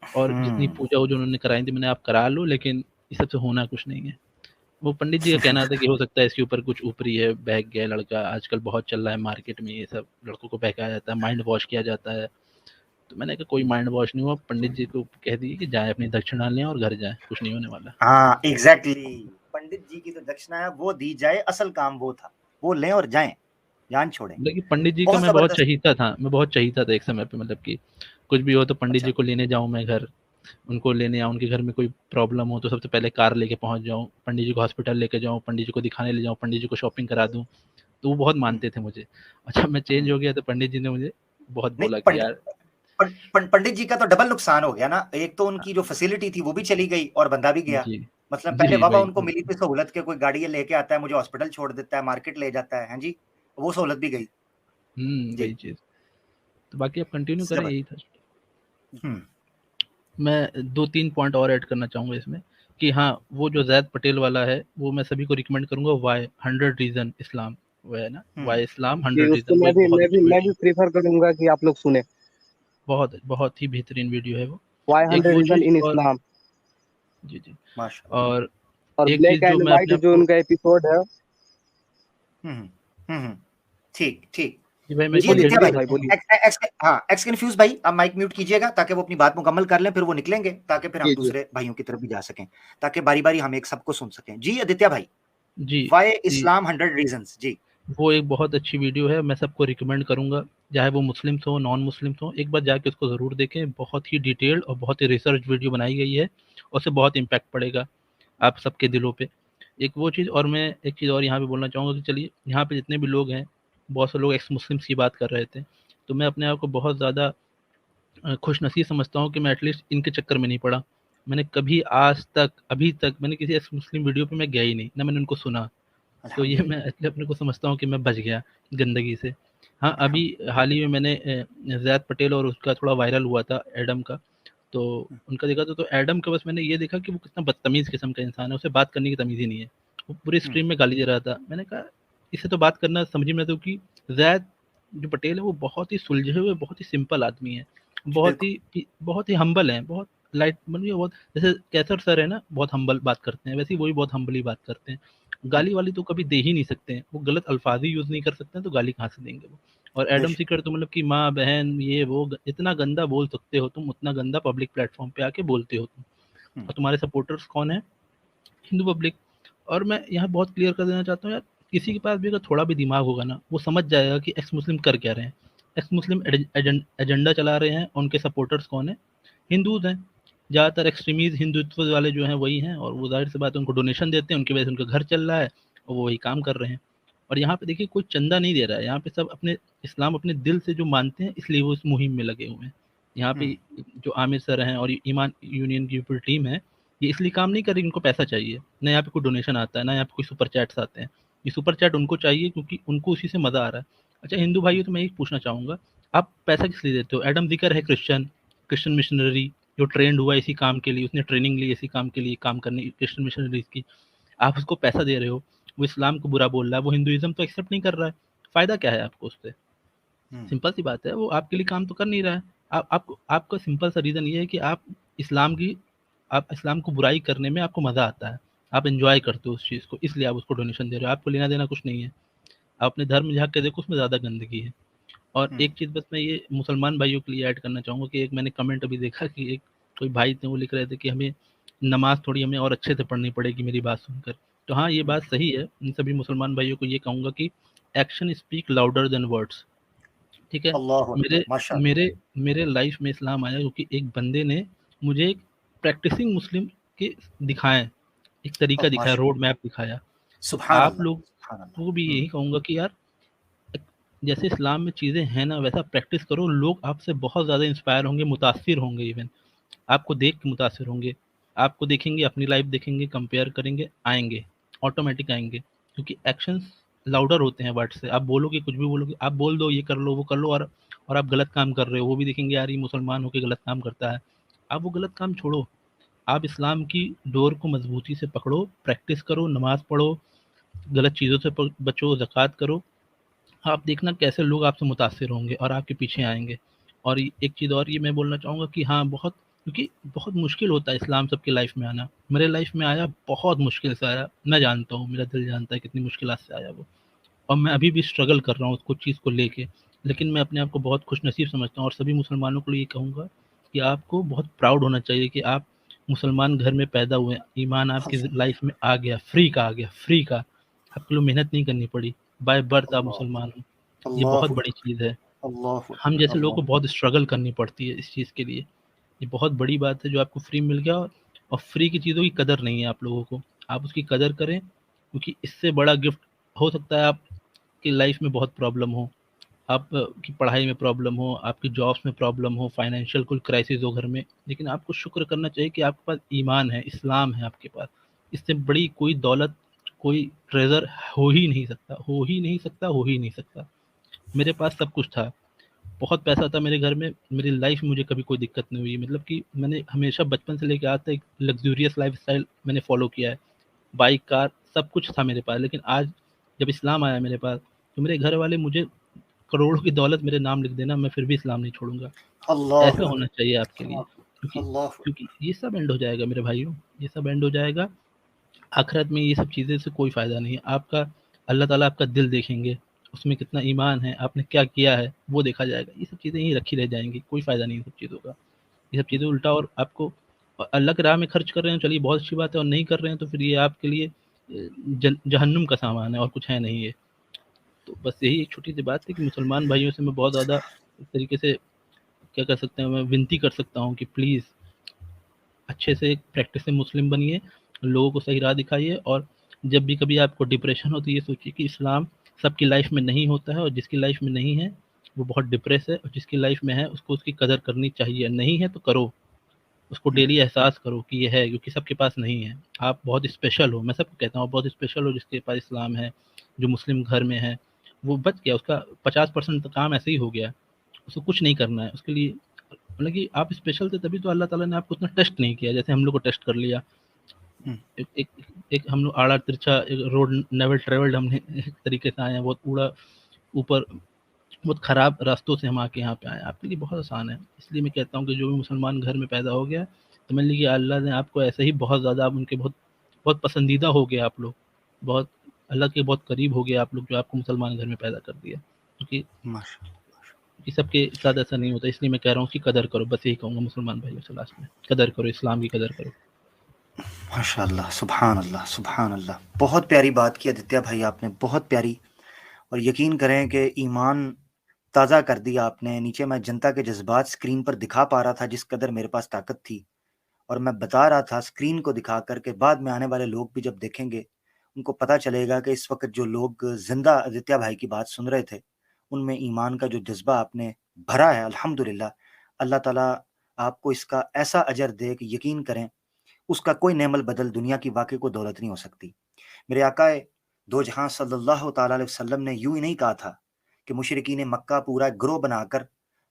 और जितनी हम्म। पूजा-वूजा उन्होंने कराई थी, मैंने आप करा लो, लेकिन इस सब से होना कुछ नहीं है। वो पंडित जी का कहना था कि हो सकता है इसके ऊपर कुछ ऊपरी है, बहक गया है लड़का, आजकल बहुत चल रहा है मार्केट में ये सब, लड़कों को बहकाया जाता है, माइंड वॉश किया जाता है। तो मैंने कहा कोई माइंड वॉश नहीं हुआ, पंडित जी को कह दिए कि जाएँ अपनी दक्षिणा लें और घर जाएँ, कुछ नहीं होने वाला। हाँ एग्जैक्टली, पंडित जी की तो दक्षिणा है वो दी जाए, असल काम वो था, वो लें और जाएं, जान छोड़ें। लेकिन पंडित जी का बहुत मैं बहुत जबरदस्त। चहीता था, मैं बहुत चहीता था एक समय पे, मतलब कि कुछ भी हो तो पंडित जी अच्छा। को लेने जाऊँ मैं घर, उनको लेने आऊँ, उनके घर में कोई प्रॉब्लम हो तो सबसे पहले कार लेके पहुँच जाऊँ, पंडित जी को हॉस्पिटल लेके जाऊँ, पंडित जी को दिखाने ले जाऊँ, पंडित जी को शॉपिंग करा दूँ, तो वो बहुत हम्म, मानते थे मुझे। अच्छा मैं चेंज हम्म। हो गया तो पंडित जी ने मुझे बहुत नहीं, बोला कि यार पंडित जी का तो डबल नुकसान हो गया ना, एक तो उनकी जो फैसिलिटी थी वो भी चली गई और बंदा भी गया। जी, मतलब पहले जी वाह उनको वही। मिली थी सहूलत के, कोई गाड़ी लेके आता है, मुझे हॉस्पिटल छोड़ देता है, मार्केट ले जाता है जी, वो सहूलत भी गई। वही जी। चीज़। तो बाकी आप कंटिन्यू करें, जबर। यही था। हम्म। मैं 2-3 पॉइंट और ऐड करना चाहूँगा इसमें कि हाँ, वो जो ज़ैद पटेल वाला है, वो मैं सभी को रिकमेंड करूँगा, व्हाई 100 रीज़न इस्लाम, वो है ना, हम्म। व्हाई इस्लाम जी, 100 उसको रीज़न, वो एक बहुत अच्छी मैं भी वीडियो, प्रेफर करूंगा कि आप लोग सुने। बहुत बहुत ही बेहतरीन वीडियो है वो। वाई एक 100 वो रीजन चीज़ इन और इस्लाम। जी, जी। माशाल्लाह। और और एक ब्लैक चीज़ जो एंड मैं व्हाइट अपने जो आपको उनका एपिसोड है। हम्म। हम्म। ठीक ठीक। जी भाई मैं जी कंप्लीट आदित्य बोलिए भाई, कर भाई, सकता हूँ? बोलिए। एक्स कन्फ्यूज भाई, आप माइक म्यूट कीजिएगा ताकि वो अपनी बात मुकम्मल कर लें, फिर वो निकलेंगे ताकि फिर हम जी जी दूसरे भाइयों की तरफ भी जा सकें, ताकि बारी बारी हम एक सबको सुन सकें। जी आदित्य भाई, जी, वाई जी। इस्लाम 100 रीजंस। जी। वो एक बहुत अच्छी वीडियो है, मैं सबको रिकमेंड करूँगा, चाहे वो मुस्लिम्स हो, नॉन मुस्लिम्स हो, एक बार जाके उसको ज़रूर देखें। बहुत ही डिटेल्ड और बहुत ही रिसर्च वीडियो बनाई गई है, और उससे बहुत इम्पैक्ट पड़ेगा आप सबके दिलों पे। एक वो चीज़, और मैं एक चीज़ और यहाँ पे बोलना चाहूँगा कि चलिए यहाँ पे जितने भी लोग हैं, बहुत से लोग एक्स मुस्लिम्स की बात कर रहे थे, तो मैं अपने आप को बहुत ज़्यादा खुशनसीब समझता हूँ कि मैं एटलीस्ट इनके चक्कर में नहीं पड़ा। मैंने कभी आज तक, अभी तक मैंने किसी एक्स मुस्लिम वीडियो पे मैं गया ही नहीं, ना मैंने उनको सुना। तो ये मैं अल्हम्दुलिल्लाह। इसलिए अपने को समझता हूँ कि मैं बच गया गंदगी से। हाँ, अभी अल्हम्दुलिल्लाह। हाल ही में मैंने ज़ैद पटेल और उसका थोड़ा वायरल हुआ था एडम का, तो उनका देखा तो एडम का बस मैंने ये देखा कि वो कितना बदतमीज़ किस्म का इंसान है, उसे बात करने की तमीज़ ही नहीं है। वो पूरे हम्म। स्ट्रीम में गाली दे रहा था। मैंने कहा इससे तो बात करना समझ में आता, कि ज़ैद जो पटेल है वो बहुत ही सुलझे हुए, बहुत ही सिंपल आदमी है। जी बिल्कुल। बहुत ही हम्बल हैं, बहुत लाइट मतलब बहुत, जैसे कैसर सर है ना, बहुत हम्बल बात करते हैं, वैसे ही वो भी बहुत हम्बली बात करते हैं। हम्म। गाली-वाली तो कभी दे ही नहीं सकते हैं, वो गलत अल्फ़ाज़ ही यूज़ नहीं कर सकते हैं, तो गाली कहाँ से देंगे वो। और एडम बेशक। सीकर तो मतलब कि माँ, बहन, ये वो इतना गंदा बोल सकते हो तुम, उतना गंदा पब्लिक प्लेटफ़ॉर्म पे आके बोलते हो तुम। हम्म। और तुम्हारे सपोर्टर्स कौन हैं? हिंदू पब्लिक। और मैं यहाँ बहुत क्लियर कर देना चाहता हूँ यार, किसी के पास भी अगर थोड़ा भी दिमाग होगा ना, वो समझ जाएगा कि एक्स मुस्लिम कर क्या रहे हैं। एक्स मुस्लिम एजेंडा चला रहे हैं, और उनके सपोर्टर्स कौन है? हिंदूज़ हैं। ज़्यादातर एक्सट्रीमीज़ हिंदुत्व वाले जो हैं वही हैं, और वो ज़ाहिर सी बात है उनको डोनेशन देते हैं, उनकी वजह से उनका घर चल रहा है, और वो वही काम कर रहे हैं। और यहाँ पे देखिए कोई चंदा नहीं दे रहा है, यहाँ पे सब अपने इस्लाम अपने दिल से जो मानते हैं, इसलिए वो इस मुहिम में लगे हुए हैं। यहाँ पे हम्म। जो आमिर सर हैं और ईमान यूनियन की पूरी टीम है, ये इसलिए काम नहीं कर रही, इनको पैसा चाहिए। ना यहाँ पे कोई डोनेशन आता है, ना यहाँ पे कोई सुपर चैट्स आते हैं। ये सुपर चैट उनको चाहिए क्योंकि उनको उसी से मज़ा आ रहा है। अच्छा हिंदू भाइयों, तो मैं ये पूछना चाहूँगा, आप पैसा किस लिए देते हो? एडम ज़िकर है क्रिश्चियन, क्रिश्चियन मिशनरी, जो ट्रेंड हुआ इसी काम के लिए, उसने ट्रेनिंग ली इसी काम के लिए, काम करने की, क्रिश्चियन मिशनरीज़ की। आप उसको पैसा दे रहे हो, वो इस्लाम को बुरा बोल रहा है, वो हिंदुइज़्म तो एक्सेप्ट नहीं कर रहा है। फ़ायदा क्या है आपको उससे? हम्म। सिंपल सी बात है, वो आपके लिए काम तो कर नहीं रहा है। आपको आपका सिंपल सा रीज़न ये है कि आप इस्लाम की आप इस्लाम को बुराई करने में आपको मज़ा आता है, आप एन्जॉय करते हो उस चीज़ को, इसलिए आप उसको डोनेशन दे रहे हो, आपको लेना देना कुछ नहीं है। आप अपने धर्म में झाँक के देखो, उसमें ज़्यादा गंदगी है। और एक चीज़ बस मैं ये मुसलमान भाइयों के लिए ऐड करना चाहूँगा कि एक मैंने कमेंट अभी देखा कि एक कोई भाई थे, वो लिख रहे थे कि हमें नमाज़ थोड़ी हमें और अच्छे से पढ़नी पड़ेगी मेरी बात सुनकर। तो हाँ, ये बात सही है। इन सभी मुसलमान भाइयों को ये कहूँगा कि action speak louder than words, ठीक है? अल्लाह मेरे अकबर, माशाअल्लाह। मेरे मेरे लाइफ में इस्लाम आया क्योंकि एक बंदे ने मुझे एक प्रैक्टिसिंग मुस्लिम के दिखाएँ, एक तरीका दिखाया, माशा रोड मैप दिखाया। तो सुभान आप अल्लाह, लोग सुभान अल्लाह। को भी यही कहूँगा कि यार, जैसे इस्लाम में चीज़ें हैं ना, वैसा प्रैक्टिस करो, लोग आपसे बहुत ज़्यादा इंस्पायर होंगे, मुतासिर होंगे, इवन आपको देख के मुतासिर होंगे, आपको देखेंगे, अपनी लाइफ देखेंगे, कंपेयर करेंगे, आएंगे, ऑटोमेटिक आएंगे, क्योंकि एक्शंस लाउडर होते हैं वर्ड से। आप बोलोगे, कुछ भी बोलोगे, आप बोल दो ये कर लो वो कर लो, और आप गलत काम कर रहे हो, वो भी देखेंगे यार ये मुसलमान होकर गलत काम करता है। आप वो गलत काम छोड़ो, आप इस्लाम की डोर को मजबूती से पकड़ो, प्रैक्टिस करो, नमाज पढ़ो, गलत चीज़ों से बचो, ज़कात करो। आप देखना कैसे लोग आपसे मुतासिर होंगे और आपके पीछे आएँगे। और एक चीज़ और ये मैं बोलना चाहूँगा कि हाँ, बहुत, क्योंकि बहुत मुश्किल होता है इस्लाम सबकी लाइफ में आना। मेरे लाइफ में आया, बहुत मुश्किल से आया। मैं जानता हूँ, मेरा दिल जानता है कितनी मुश्किलात से आया वो। और मैं अभी भी स्ट्रगल कर रहा हूँ उस चीज़ को लेके। लेकिन मैं अपने आप को बहुत खुशनसीब समझता हूँ और सभी मुसलमानों को लिए कहूँगा कि आपको बहुत प्राउड होना चाहिए कि आप मुसलमान घर में पैदा हुए हैं। ईमान आपकी लाइफ में आ गया, फ्री का आ गया, फ्री का। आपके लिए मेहनत नहीं करनी पड़ी। बाय बर्थ आप अल्लाह मुसलमान हो। ये अल्लाह बहुत बड़ी चीज़ है। अल्लाह हम अकबर, जैसे लोगों को अल्लाह। बहुत स्ट्रगल करनी पड़ती है इस चीज़ के लिए। ये बहुत बड़ी बात है जो आपको फ्री मिल गया, और फ्री की चीज़ों की कदर नहीं है आप लोगों को। आप उसकी कदर करें, क्योंकि इससे बड़ा गिफ्ट हो सकता है आपकी लाइफ में बहुत प्रॉब्लम हो, आपकी पढ़ाई में प्रॉब्लम हो, आपकी जॉब्स में प्रॉब्लम हो, फाइनेंशियल कोई क्राइसिस हो घर में, लेकिन आपको शुक्र करना चाहिए कि आपके पास ईमान है, इस्लाम है आपके पास। इससे बड़ी कोई दौलत, कोई ट्रेज़र हो ही नहीं सकता, हो ही नहीं सकता, हो ही नहीं सकता। मेरे पास सब कुछ था, बहुत पैसा था मेरे घर में, मेरी लाइफ में मुझे कभी कोई दिक्कत नहीं हुई। मतलब कि मैंने हमेशा बचपन से लेके आज तक एक लग्ज़ूरियस लाइफ़स्टाइल मैंने फ़ॉलो किया है। बाइक, कार सब कुछ था मेरे पास, लेकिन आज जब इस्लाम आया मेरे पास, तो मेरे घर वाले मुझे करोड़ों की दौलत मेरे नाम लिख देना, मैं फिर भी इस्लाम नहीं छोड़ूँगा। अल्लाह ऐसा होना चाहिए आपके लिए, अकबर, क्योंकि अल्लाह क्योंकि ये सब एंड हो जाएगा मेरे भाइयों, ये सब एंड हो जाएगा। आखिरत में ये सब चीज़ें से कोई फ़ायदा नहीं है। आपका अल्लाह ताला आपका दिल देखेंगे, उसमें कितना ईमान है, आपने क्या किया है, वो देखा जाएगा। ये सब चीज़ें यहीं रखी रह जाएँगी, कोई फ़ायदा नहीं इन सब चीज़ों का। ये सब चीज़ें उल्टा, और आपको अल्लाह की राह में खर्च कर रहे हैं, चलिए बहुत अच्छी बात है, और नहीं कर रहे हैं तो फिर ये आपके लिए जहन्नुम का सामान है और कुछ है नहीं ये। तो बस यही एक छोटी सी बात थी कि मुसलमान भाइयों से मैं बहुत ज़्यादा इस तरीके से क्या कर सकते हैं, मैं विनती कर सकता हूँ कि प्लीज़ अच्छे से एक प्रैक्टिस मुस्लिम बनिए, लोगों को सही राह दिखाइए, और जब भी कभी आपको डिप्रेशन हो तो ये सोचिए कि इस्लाम सबकी लाइफ में नहीं होता है, और जिसकी लाइफ में नहीं है वो बहुत डिप्रेस है, और जिसकी लाइफ में है उसको उसकी कदर करनी चाहिए। नहीं है तो करो, उसको डेली एहसास करो कि ये है, क्योंकि सबके पास नहीं है। आप बहुत स्पेशल हो, मैं सबको कहता हूँ आप बहुत स्पेशल हो जिसके पास इस्लाम है, जो मुस्लिम घर में है। वो बच गया, उसका 50% तो काम ऐसे ही हो गया। उसको कुछ नहीं करना है उसके लिए। मतलब कि आप स्पेशल थे तभी तो अल्लाह ताला ने आपको उतना टेस्ट नहीं किया जैसे हम लोग को टेस्ट कर लिया। एक एक एक हम लोग आड़ा तिरछा एक रोड नेवर ट्रेवल्ड, हमने एक तरीके से आए हैं, बहुत ऊड़ा ऊपर, बहुत ख़राब रास्तों से हम आके यहाँ पे आए हैं। आपके लिए बहुत आसान है। इसलिए मैं कहता हूँ कि जो भी मुसलमान घर में पैदा हो गया, समझ लीजिए अल्लाह ने आपको ऐसे ही बहुत ज़्यादा, आप उनके बहुत बहुत पसंदीदा हो गए आप लोग। बहुत अल्लाह के बहुत करीब हो गए आप लोग, जो आपको मुसलमान घर में पैदा कर दिया। क्योंकि माशा सबके साथ ऐसा नहीं होता, इसलिए मैं कह रहा हूँ कि कदर करो। बस यही कहूँगा मुसलमान भाइयों से लास्ट में, कदर करो, इस्लाम की कदर करो। माशाअल्लाह, सुभान अल्लाह, सुभान अल्लाह। बहुत प्यारी बात की आदित्य भाई आपने, बहुत प्यारी। और यकीन करें कि ईमान ताज़ा कर दिया आपने। नीचे मैं जनता के जज्बात स्क्रीन पर दिखा पा रहा था जिस कदर मेरे पास ताकत थी, और मैं बता रहा था स्क्रीन को दिखा कर के बाद में आने वाले लोग भी जब देखेंगे उनको पता चलेगा कि इस वक्त जो लोग जिंदा आदित्य भाई की बात सुन रहे थे उनमें ईमान का जो जज्बा आपने भरा है, अल्हम्दुलिल्लाह। अल्लाह ताला आपको इसका ऐसा अजर दे कि यकीन करें उसका कोई नेमल बदल दुनिया की वाकई को दौलत नहीं हो सकती। मेरे आकाए दो जहां सल्लल्लाहु ताला अलैहि वसल्लम ने यूं ही नहीं कहा था कि मुशरिकीन मक्का पूरा एक ग्रोह बनाकर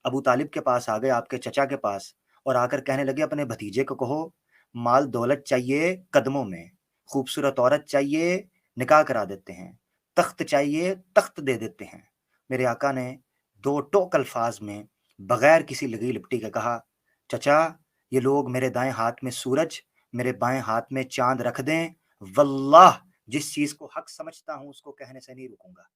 अबू तालिब के पास आ गए, आपके चचा के पास, और आकर कहने लगे अपने भतीजे को कहो माल दौलत चाहिए कदमों में, खूबसूरत औरत चाहिए निकाह करा देते हैं, तख्त चाहिए तख्त दे देते हैं। मेरे आका ने दो टोक अल्फाज में बगैर किसी लगी लिपटी के कहा, चचा ये लोग मेरे दाएं हाथ में सूरज, मेरे बाएं हाथ में चांद रख दें, वल्लाह जिस चीज को हक समझता हूं उसको कहने से नहीं रुकूंगा।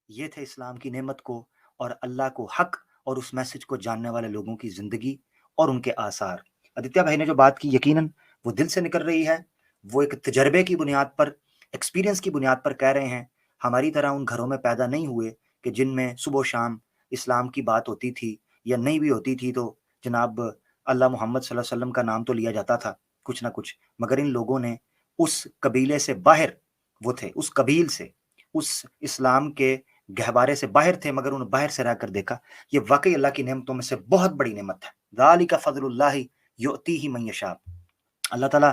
ये थे इस्लाम की नेमत को और अल्लाह को हक और उस मैसेज को जानने वाले लोगों की जिंदगी और उनके आसार। आदित्य भाई ने जो बात की यकीनन वो दिल से निकल रही है, वो एक तजर्बे की बुनियाद पर, एक्सपीरियंस की बुनियाद पर कह रहे हैं। हमारी तरह उन घरों में पैदा नहीं हुए कि जिनमें सुबह शाम इस्लाम की बात होती थी, या नहीं भी होती थी तो जनाब अल्लाह मोहम्मद सल्लल्लाहु अलैहि वसल्लम का नाम तो लिया जाता था कुछ ना कुछ, मगर इन लोगों ने उस कबीले से बाहर, वो थे उस कबील से, उस इस्लाम के गहवारे से बाहर थे, मगर उन बाहर से रहकर देखा। ये वाकई अल्लाह की नेमतों में से बहुत बड़ी नेमत है। ज़ालिका फ़ज़लुल्लाहि युअतीहि मन यशा। अल्लाह ताला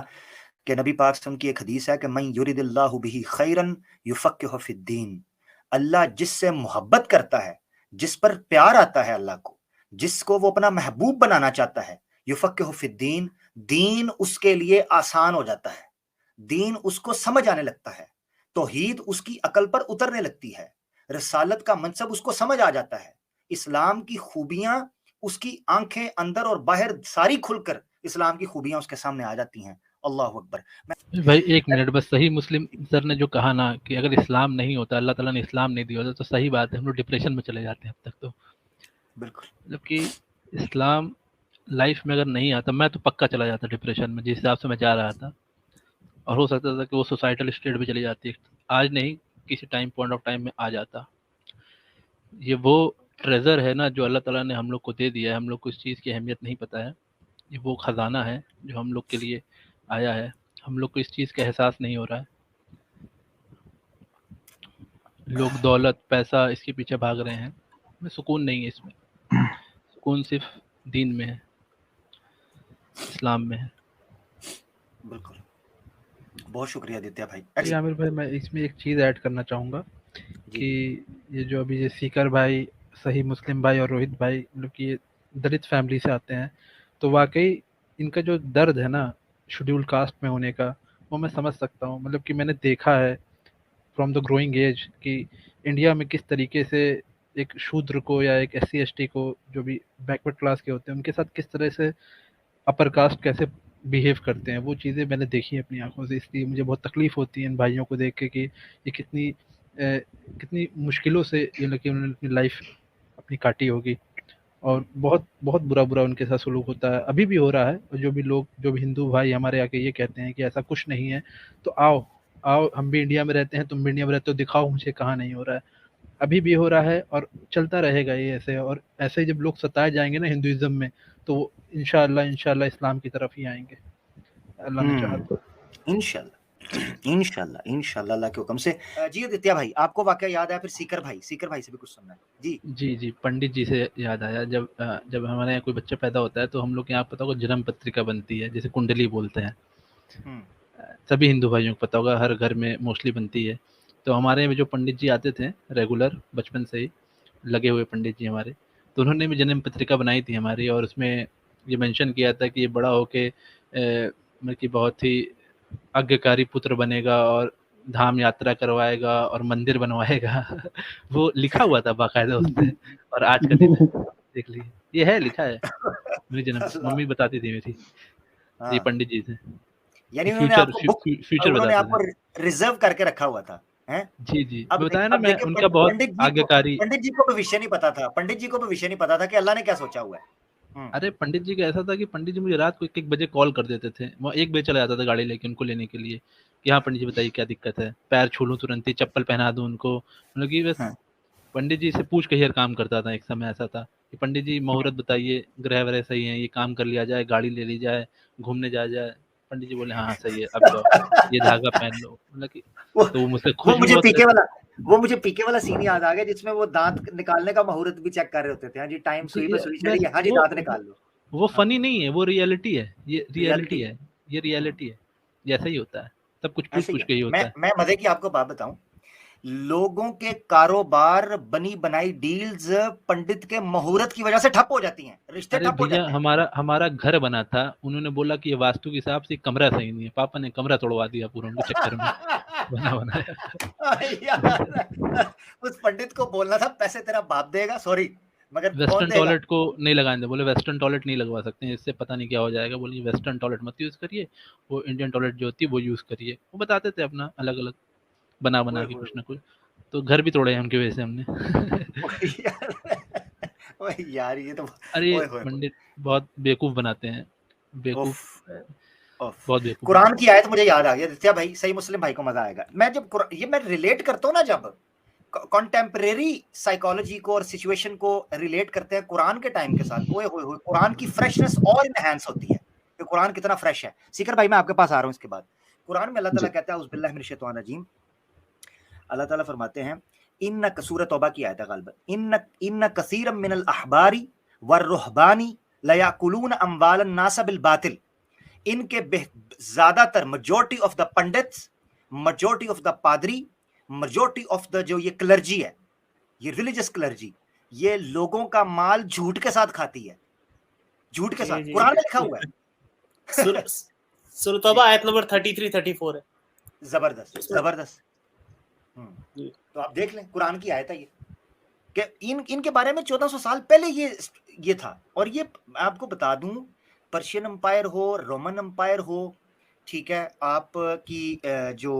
के नबी पाक सल्लल्लाहु अलैहि वसल्लम की एक हदीस है कि मन युरिदिल्लाहु बिही खैरन युफ़क्किहु फ़िद्दीन। अल्लाह जिससे मोहब्बत करता है, जिस पर प्यार आता है अल्लाह को, जिसको वो अपना महबूब बनाना चाहता है, युफ़क्किहु फ़िद्दीन, दीन उसके लिए आसान हो जाता है, दीन उसको समझ आने लगता है, तौहीद उसकी अकल पर उतरने लगती है, रसालत का मनसब उसको समझ आ जाता है, इस्लाम की खूबियां उसकी आंखें अंदर और बाहर सारी खुलकर इस्लाम की खूबियां उसके सामने आ जाती हैं। अल्लाह अकबर। भाई एक मिनट बस, सही मुस्लिम सर ने जो कहा ना कि अगर इस्लाम नहीं होता, अल्लाह ताला ने इस्लाम नहीं दिया होता, तो सही बात है, हम लोग डिप्रेशन में चले जाते हैं अब तक। तो बिल्कुल, मतलब कि इस्लाम लाइफ में अगर नहीं आता, मैं तो पक्का चला जाता डिप्रेशन में, जिस हिसाब से मैं जा रहा था। और हो सकता था कि वो सोसाइटल स्टेट भी चली जाती, आज नहीं किसी टाइम पॉइंट ऑफ टाइम में आ जाता। ये वो ट्रेजर है ना जो अल्लाह ताला ने हम लोग को दे दिया है, हम लोग को इस चीज़ की अहमियत नहीं पता है। ये वो खजाना है जो हम लोग के लिए आया है, हम लोग को इस चीज़ का एहसास नहीं हो रहा है। लोग दौलत पैसा इसके पीछे भाग रहे हैं, में सुकून नहीं है इसमें, सुकून सिर्फ दीन में है, इस्लाम में है। बिल्कुल। बहुत शुक्रिया आदित्य भाई। जी आमिर भाई, मैं इसमें एक चीज़ ऐड करना चाहूँगा कि ये जो अभी ये सीकर भाई, सही मुस्लिम भाई और रोहित भाई लोग ये दलित फैमिली से आते हैं, तो वाकई इनका जो दर्द है ना शेड्यूल कास्ट में होने का, वो मैं समझ सकता हूँ। मतलब कि मैंने देखा है फ्रॉम द ग्रोइंग एज कि इंडिया में किस तरीके से एक शूद्र को या एक SC ST को, जो भी बैकवर्ड क्लास के होते हैं, उनके साथ किस तरह से अपर कास्ट कैसे बिहेव करते हैं, वो चीज़ें मैंने देखी हैं अपनी आंखों से। इसलिए मुझे बहुत तकलीफ़ होती है इन भाइयों को देख के कि ये कितनी मुश्किलों से ये लोग, उन्होंने अपनी लाइफ अपनी काटी होगी, और बहुत बहुत बुरा उनके साथ सलूक होता है, अभी भी हो रहा है। और जो भी हिंदू भाई हमारे आके ये कहते हैं कि ऐसा कुछ नहीं है, तो आओ आओ, हम भी इंडिया में रहते हैं, तुम भी इंडिया में रहते हो, दिखाओ मुझे कहाँ नहीं हो रहा है। अभी भी हो रहा है और चलता रहेगा ये ऐसे। और ऐसे जब लोग सताए जाएंगे ना हिंदुइज्म में, तो वो इंशाल्लाह इस्लाम की तरफ ही आएंगे, अल्लाह ने चाहा तो। इंशाल्लाह इंशाल्लाह अल्लाह के हुक्म से। जी आदित्य भाई, आपको वाकया याद है, फिर सीकर भाई से भी कुछ सुनना है। जी पंडित जी से याद आया, जब हमारे यहाँ कोई बच्चा पैदा होता है तो हम लोग के यहाँ पता होगा जन्म पत्रिका बनती है, जिसे कुंडली बोलते हैं। सभी हिंदू भाइयों को पता होगा, हर घर में मोस्टली बनती है। तो हमारे में जो पंडित जी आते थे रेगुलर, बचपन से ही लगे हुए पंडित जी हमारे, तो उन्होंने भी जन्म पत्रिका बनाई थी हमारी, और उसमें ये मेंशन किया था कि ये बड़ा होके मतलब कि बहुत ही आज्ञाकारी पुत्र बनेगा और धाम यात्रा करवाएगा और मंदिर बनवाएगा। वो लिखा हुआ था बाकायदा उस पे, और आज का दिन है, देख लीजिए, ये है लिखा है। मेरी जन्म मम्मी बताती थी मेरी, ये पंडित जी थे, यानी उन्होंने आपको रिजर्व करके रखा हुआ था, हैं? जी बताया ना, मैं उनका बहुत आज्ञाकारी। पंडित जी को भविष्य नहीं पता था कि अल्लाह ने क्या सोचा हुआ है। अरे पंडित जी का ऐसा था कि पंडित जी मुझे रात को 1 बजे कॉल कर देते थे, वो 1 बजे चला जाता था गाड़ी लेके उनको लेने के लिए, कि हाँ पंडित जी बताइए क्या दिक्कत है, पैर छू लूं तुरंत ही, चप्पल पहना दूं उनको, मतलब कि बस पंडित जी से पूछ के ही काम करता था। एक समय ऐसा था कि पंडित जी मुहूर्त बताइए, ग्रह वगैरह सही है, ये काम कर लिया जाए, गाड़ी ले ली जाए, घूमने जाया जाए। पंडित जी बोले हाँ सही है, अब जाओ, ये धागा पहन लो, मतलब कि तो वो मुझसे खुश भी वो मुझे पीके वाला सीन याद आ गया, जिसमें वो दांत निकालने का मुहूर्त भी चेक कर रहे होते थे। हाँ जी, टाइम सुई पे सुई चढ़ी है, हाँ जी दांत निकाल लो। वो फनी नहीं है, वो रियलिटी है, ये रियलिटी है, ये रियलिटी है, जैसा ही होता है, सब कुछ पूछ के ही होता है। मैं मजे की आपको बात बताऊं, लोगों के कारोबार, बनी बनाई डील्स पंडित के मुहूर्त की वजह से ठप हो जाती हैं, रिश्ते ठप हो जाते हैं। हमारा घर बना था, उन्होंने बोला कि ये वास्तु के हिसाब से कमरा सही नहीं है, पापा ने कमरा तोड़वा दिया पूरा उनके चक्कर में बनाया। उस पंडित को बोलना था पैसे तेरा बाप देगा, सॉरी मगर कौन वेस्टर्न देगा? टॉयलेट को नहीं लगाने दे, बोले वेस्टर्न टॉयलेट नहीं लगवा सकते हैं, इससे पता नहीं क्या हो जाएगा, बोले वेस्टर्न टॉयलेट मत यूज़ करिए, वो इंडियन टॉयलेट जो होती है वो यूज़ करिए। वो बताते थे अपना अलग-अलग बना-बना ओए के होए कुछ ना कुछ। तो घर भी तोड़े हैं उनकी वजह से हमने। ओए यार ओए यार ये तो अरे ओए होए पंडित बहुत बेवकूफ़ बनाते हैं, बेवकूफ़ उफ उफ बहुत बेवकूफ़ कुरान बनाते की आयत मुझे याद आ गई दित्या भाई, सही मुस्लिम भाई को मजा आएगा। मैं जब ये मैं रिलेट करता हूँ ना, जब कॉन्टेम्परेरी साइकोलॉजी को और सिचुएशन को रिलेट करते हैं कुरान के टाइम के साथ, ओए होए होए कुरान की फ्रेशनेस और इनहैंस होती है कि कुरान कितना फ्रेश है। सीकर भाई मैं आपके पास आ रहा हूँ इसके बाद। कुरान में अल्लाह ताला कहता है औज़ुबिल्लाहि मिनश शैतानिर रजीम, अल्लाह ताला फरमाते हैं इन्न सूरह तौबा की आयत है गालिबन, इन्न कसीरम मिनल अहबारी वर्रुहबानी लयाकुलून अम्वालन नास बिल बातिल, इनके ज्यादातर majority of the pandits, majority of the पादरी, मेजॉरिटी ऑफ द जो ये क्लर्जी है, ये रिलीजियस क्लर्जी, ये लोगों का माल झूठ के साथ खाती है, झूठ के साथ। कुरान में लिखा हुआ है। सूरह तौबा आयत नंबर 33 34 है। जबरदस्त जबरदस्त। तो आप देख लें कुरान की आयत है ये कि इनके बारे में 1400 साल पहले ये था। और ये आपको बता दूं, पर्शियन एम्पायर हो, रोमन एम्पायर हो, ठीक है, आपकी जो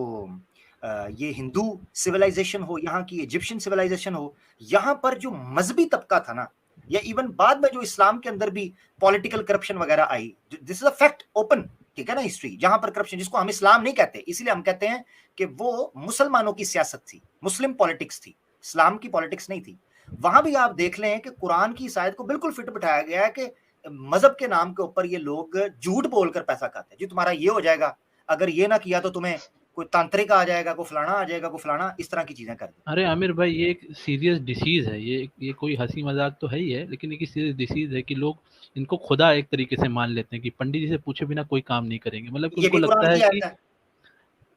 ये हिंदू सिविलाइजेशन हो, यहाँ की इजिप्शियन सिविलाइजेशन हो, यहाँ पर जो मजहबी तबका था ना, या इवन बाद में जो इस्लाम के अंदर भी पॉलिटिकल करप्शन वगैरह I, this is a fact open, ठीक है ना, हिस्ट्री, जहां पर करप्शन, जिसको हम इस्लाम नहीं कहते, इसलिए हम कहते हैं कि वो मुसलमानों की सियासत थी, मुस्लिम पॉलिटिक्स थी, इस्लाम की पॉलिटिक्स नहीं थी। वहां भी आप देख लें कि कुरान की इस आयत को बिल्कुल फिट बिठाया गया है कि मजहब के नाम के ऊपर ये लोग झूठ बोलकर पैसा खाते हैं, जी तुम्हारा ये हो जाएगा, अगर ये ना किया तो तुम्हें कोई तांत्रिक आ जाएगा, कोई फलाना आ जाएगा, कोई फलाना, इस तरह की चीजें कर देते। अरे आमिर भाई ये एक सीरियस डिसीज है, ये कोई हंसी मजाक तो है ही है, लेकिन एक सीरियस डिसीज है कि लोग इनको खुदा एक तरीके से मान लेते हैं कि पंडित जी से पूछे बिना कोई काम नहीं करेंगे। मतलब ये उनको भी लगता कुरान है की कि आयत है।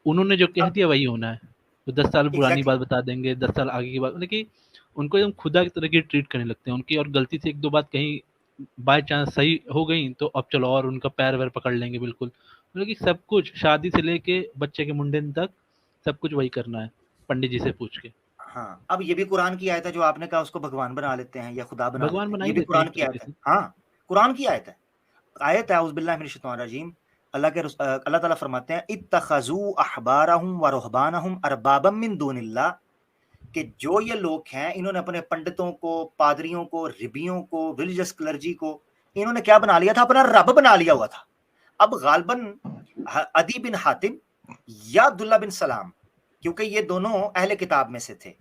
उन्होंने जो कह दिया वही होना है, तो 10 साल पुरानी एग्जैक्टली बात बता देंगे, 10 साल आगे की बात, लेकिन उनको एकदम खुदा की तरह की ट्रीट करने लगते हैं उनकी, और गलती से एक दो बात कहीं बाय चांस सही हो गई तो अब चलो और उनका पैर वैर पकड़ लेंगे बिल्कुल। मतलब कि सब कुछ शादी से लेके बच्चे के मुंडन तक सब कुछ वही करना है पंडित जी से पूछ के। हाँ, अब ये भी कुरान की आयत है, जो आपने कहा उसको भगवान बना लेते हैं या खुदा बना भगवान लेते हैं, बना ये ही भी देते हैं कुरान एक की आयत तरीके है। से। हाँ, कुरान की आयत है, आयत है औज़ुबिल्लाहि मिनश शैतानिर रजीम। अल्लाह ताला फरमाते हैं इत्तखज़ू अहबारहुम व रुहबानहुम अरबाबम मिन दूनिल्लाह, कि जो ये लोग हैं इन्होंने अपने पंडितों को, पादरियों को, रिबियों को, रिलीजियस क्लर्जी को इन्होंने क्या बना लिया था, अपना रब बना लिया हुआ था। अब गालबन अदी बिन हातिम या अब्दुल्ला बिन सलाम, क्योंकि ये दोनों अहले किताब में से थे,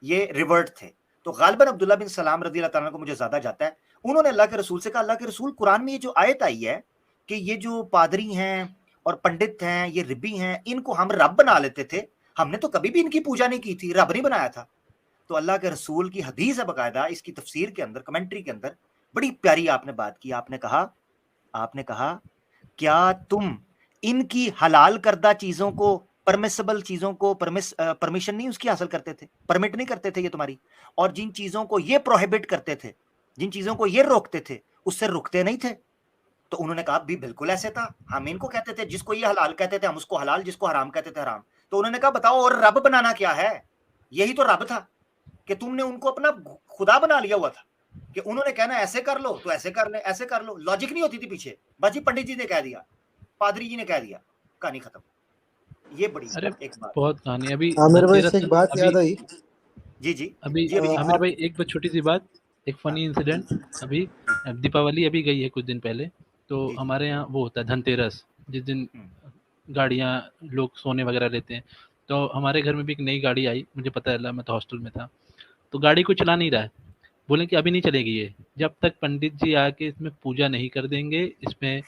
ये रिवर्ट थे, तो गालबन अब्दुल्ला बिन सलाम रज़ी अल्लाह ताला को मुझे ज्यादा जाता है, उन्होंने अल्लाह के रसूल से कहा, अल्लाह के रसूल कुरान में ये जो आयत आई है कि ये जो पादरी हैं और पंडित हैं, ये रिबी हैं, इनको हम रब बना लेते थे, हमने तो कभी भी इनकी पूजा नहीं की थी, रब नहीं बनाया था। तो अल्लाह के रसूल की हदीस है बकायदा, इसकी तफसीर के अंदर, कमेंट्री के अंदर बड़ी प्यारी आपने बात की, आपने कहा क्या तुम इनकी हलाल करदा चीजों को, परमिसेबल चीजों को परमिशन नहीं उसकी हासिल करते थे, परमिट नहीं करते थे ये तुम्हारी, और जिन चीजों को ये प्रोहिबिट करते थे, जिन चीजों को ये रोकते थे, उससे रुकते नहीं थे। तो उन्होंने कहा भी बिल्कुल ऐसे था, हम इनको कहते थे, जिसको ये हलाल कहते थे हम उसको हलाल, जिसको हराम कहते थे हराम। तो उन्होंने कहा बताओ और रब बनाना क्या है, यही तो रब था कि तुमने उनको अपना खुदा बना लिया हुआ था, कि उन्होंने कहना ऐसे कर लो तो ऐसे कर ले, ऐसे कर लो, लॉजिक नहीं होती थी पीछे, बस जी पंडित जी ने कह दिया, पादरी जी ने कह दिया, कहानी खत्म। ये बड़ी अरे एक बात। बहुत कहानी। अभी आमिर भाई धनतेरस से एक बात याद आई। जी जी अभी जी, आमिर आप भाई एक बात छोटी सी बात, एक फनी इंसिडेंट। अभी दीपावली अभी गई है कुछ दिन पहले, तो जी जी हमारे यहाँ वो होता है धनतेरस, जिस दिन गाड़ियाँ लोग सोने वगैरह लेते हैं। तो हमारे घर में भी एक नई गाड़ी आई, मुझे पता है, मैं तो हॉस्टल में था, तो गाड़ी को चला नहीं रहा है, बोले कि अभी नहीं चलेगी ये, जब तक पंडित जी आके इसमें पूजा नहीं कर देंगे, इसमें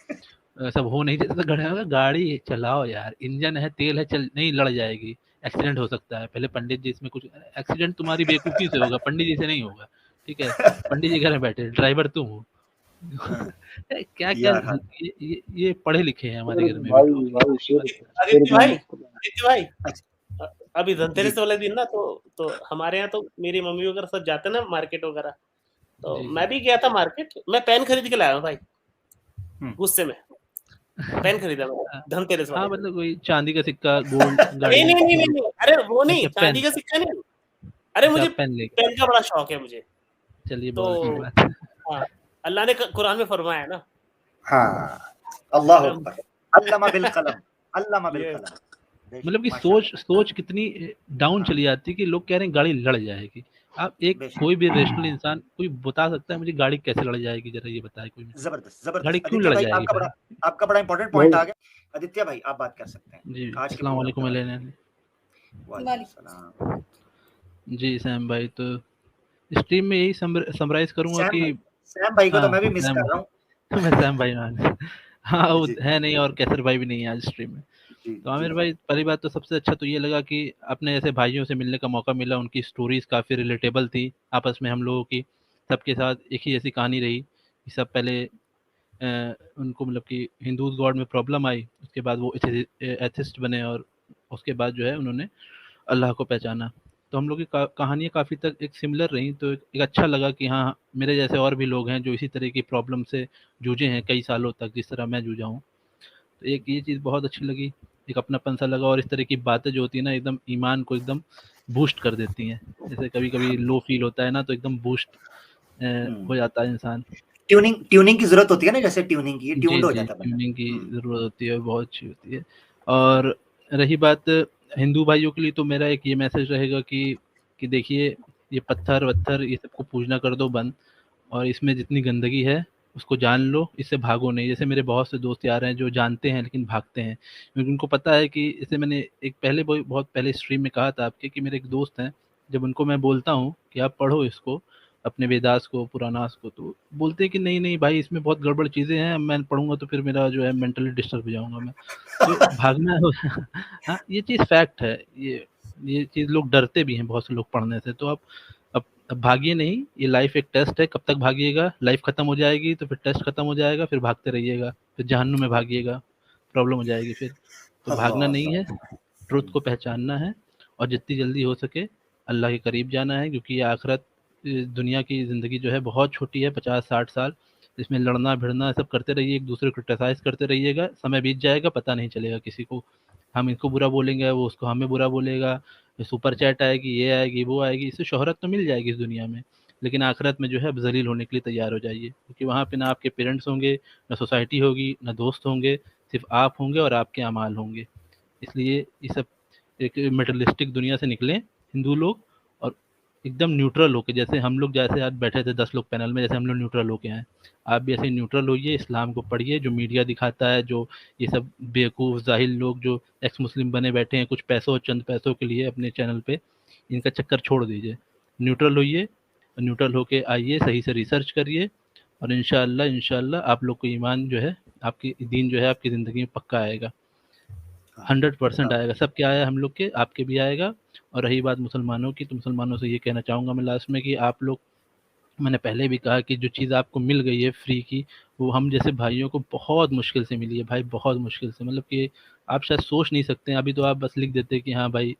सब हो नहीं जाता। तो गाड़ी चलाओ यार, इंजन है, तेल है, चल नहीं, लड़ जाएगी, एक्सीडेंट हो सकता है, पहले पंडित जी इसमें कुछ, एक्सीडेंट तुम्हारी बेवकूफ़ी से होगा, पंडित जी से नहीं होगा, ठीक है, पंडित जी घर में बैठे, ड्राइवर तुम हो। क्या क्या यार हाँ। ये पढ़े लिखे हैं हमारे घर में भी भाई लोग। भाई शेर आदित्य भाई अभी धनतेरस वाले दिन ना, तो हमारे यहाँ तो मेरी मम्मी वगैरह सब जाते ना मार्केट वगैरह, तो जी, मैं भी गया था मार्केट, मैं पेन खरीद के लाया हूँ भाई, गुस्से में पेन खरीदा मैं धनतेरस वाले हाँ, दिन। मतलब कोई चांदी का सिक्का, गोल्ड, गाड़ी नहीं, अरे वो नहीं, अच्छा, चांदी पेन, का सिक्का नहीं, अरे अच्छा, मुझे पेन लेके, पेन का बड़ा शौक है मुझे, चलिए तो बहुत अच्छी बात है। हाँ, अल्लाह ने कुरान में फरमाया है ना, हाँ, अल्लाह कलम अकबर, अल्लमा बिल कलम, अल्लमा बिल ये कलम। बेशक, मतलब कि माशाल्लाह। सोच कितनी डाउन हाँ, चली जाती है कि लोग कह रहे हैं गाड़ी लड़ जाएगी। आप एक बेशक, कोई भी रेशनल इंसान कोई बता सकता है मुझे गाड़ी कैसे लड़ जाएगी, जरा ये बताए कोई मुझे। जबरदस्त, गाड़ी जबरदस्त। क्यों आदित्य लड़ भाई, जाएगी भाई? आपका बड़ा इंपॉर्टेंट वही पॉइंट आ गया। आदित्य भाई, आप बात कर सकते हैं जी, आज के अस्सलाम प्रोग्राम वालेकुम के बारे अलैना। में। वालेकुम सलाम। जी सैम भाई, तो स्ट्रीम में यही समराइज करूंगा कि सैम भाई को तो हाँ मैं भी मिस सैम कर रहा हूँ। भाई, मैं सैम भाई मान हाँ वो जी है नहीं, और कैसर भाई भी नहीं है आज स्ट्रीम में। जी तो जी आमिर भाई, पहली बात तो सबसे अच्छा तो ये लगा कि अपने ऐसे भाइयों से मिलने का मौका मिला, उनकी स्टोरीज काफ़ी रिलेटेबल थी आपस में हम लोगों की। सबके साथ एक ही ऐसी कहानी रही कि सब पहले उनको मतलब कि हिंदूज गॉड में प्रॉब्लम आई, उसके बाद वो एथिस्ट बने, और उसके बाद जो है उन्होंने अल्लाह को पहचाना। तो हम लोग की कहानियाँ काफ़ी तक एक सिमिलर रहीं, तो एक अच्छा लगा कि हाँ मेरे जैसे और भी लोग हैं जो इसी तरह की प्रॉब्लम से जूझे हैं कई सालों तक, जिस तरह मैं जूझा हूँ। तो एक ये चीज़ बहुत अच्छी लगी, एक अपनापन सा लगा, और इस तरह की बातें जो होती है ना एकदम ईमान को एकदम बूस्ट कर देती हैं। जैसे कभी कभी लो फील होता है ना, तो एकदम बूस्ट हो जाता है इंसान। ट्यूनिंग की जरूरत होती है ना, जैसे ट्यूनिंग की, जी ट्यून्ड हो जी, जाता है बंदा। ट्यूनिंग की ज़रूरत होती है, बहुत अच्छी होती है। और रही बात हिंदू भाइयों के लिए, तो मेरा एक ये मैसेज रहेगा कि देखिए, ये पत्थर वत्थर ये सबको पूजना कर दो बंद, और इसमें जितनी गंदगी है उसको जान लो, इससे भागो नहीं। जैसे मेरे बहुत से दोस्त यार हैं जो जानते हैं लेकिन भागते हैं, क्योंकि उनको पता है कि जैसे मैंने एक पहले बहुत पहले स्ट्रीम में कहा था आपके कि मेरे एक दोस्त हैं, जब उनको मैं बोलता हूँ कि आप पढ़ो इसको, अपने वेदास को पुराणास को, तो बोलते हैं कि नहीं नहीं भाई, इसमें बहुत गड़बड़ चीज़ें हैं, मैं पढ़ूंगा तो फिर मेरा जो है मेंटली डिस्टर्ब हो जाऊंगा मैं। तो भागना हाँ ये चीज़ फैक्ट है, ये चीज़ लोग डरते भी हैं बहुत से लोग पढ़ने से। तो आप अब भागिए नहीं, ये लाइफ एक टेस्ट है, कब तक भागिएगा, लाइफ खत्म हो जाएगी तो फिर टेस्ट खत्म हो जाएगा, फिर भागते रहिएगा, फिर जहन्नुम में भागिएगा, प्रॉब्लम हो जाएगी फिर। तो भागना अल्लाह नहीं है, अल्लाह। ट्रुथ को पहचानना है, और जितनी जल्दी हो सके अल्लाह के करीब जाना है, क्योंकि ये आखिरत दुनिया की ज़िंदगी जो है बहुत छोटी है, 50-60 साल। इसमें लड़ना भिड़ना सब करते रहिए, एक दूसरे को क्रिटिसाइज़ करते रहिएगा, समय बीत जाएगा पता नहीं चलेगा किसी को। हम इनको बुरा बोलेंगे, वो उसको हमें बुरा बोलेगा, सुपर चैट आएगी, ये आएगी वो आएगी, इससे शोहरत तो मिल जाएगी इस दुनिया में, लेकिन आखिरत में जो है अब ज़लील होने के लिए तैयार हो जाइए, क्योंकि वहाँ पे ना आपके पेरेंट्स होंगे, ना सोसाइटी होगी, ना दोस्त होंगे, सिर्फ आप होंगे और आपके अमाल होंगे। इसलिए ये सब एक मेटलिस्टिक दुनिया से निकलें हिंदू लोग, और एकदम न्यूट्रल होके, जैसे हम लोग जैसे आज बैठे थे 10 लोग पैनल में, जैसे हम लोग न्यूट्रल होके आए, आप भी ऐसे न्यूट्रल होइए, इस्लाम को पढ़िए, जो मीडिया दिखाता है, जो ये सब बेवकूफ़ जाहिल लोग जो एक्स मुस्लिम बने बैठे हैं कुछ पैसों चंद पैसों के लिए अपने चैनल पे, इनका चक्कर छोड़ दीजिए, न्यूट्रल होइए, न्यूट्रल होके आइए, सही से रिसर्च करिए, और इंशाल्लाह आप लोग को ईमान जो है, आपकी दीन जो है आपकी ज़िंदगी में पक्का आएगा, 100% आएगा। सबके आया, हम लोग के, आपके भी आएगा। और रही बात मुसलमानों की, तो मुसलमानों से ये कहना चाहूँगा मैं लास्ट में कि आप लोग, मैंने पहले भी कहा कि जो चीज़ आपको मिल गई है फ्री की, वो हम जैसे भाइयों को बहुत मुश्किल से मिली है भाई, बहुत मुश्किल से, मतलब कि आप शायद सोच नहीं सकते हैं। अभी तो आप बस लिख देते हैं कि हाँ भाई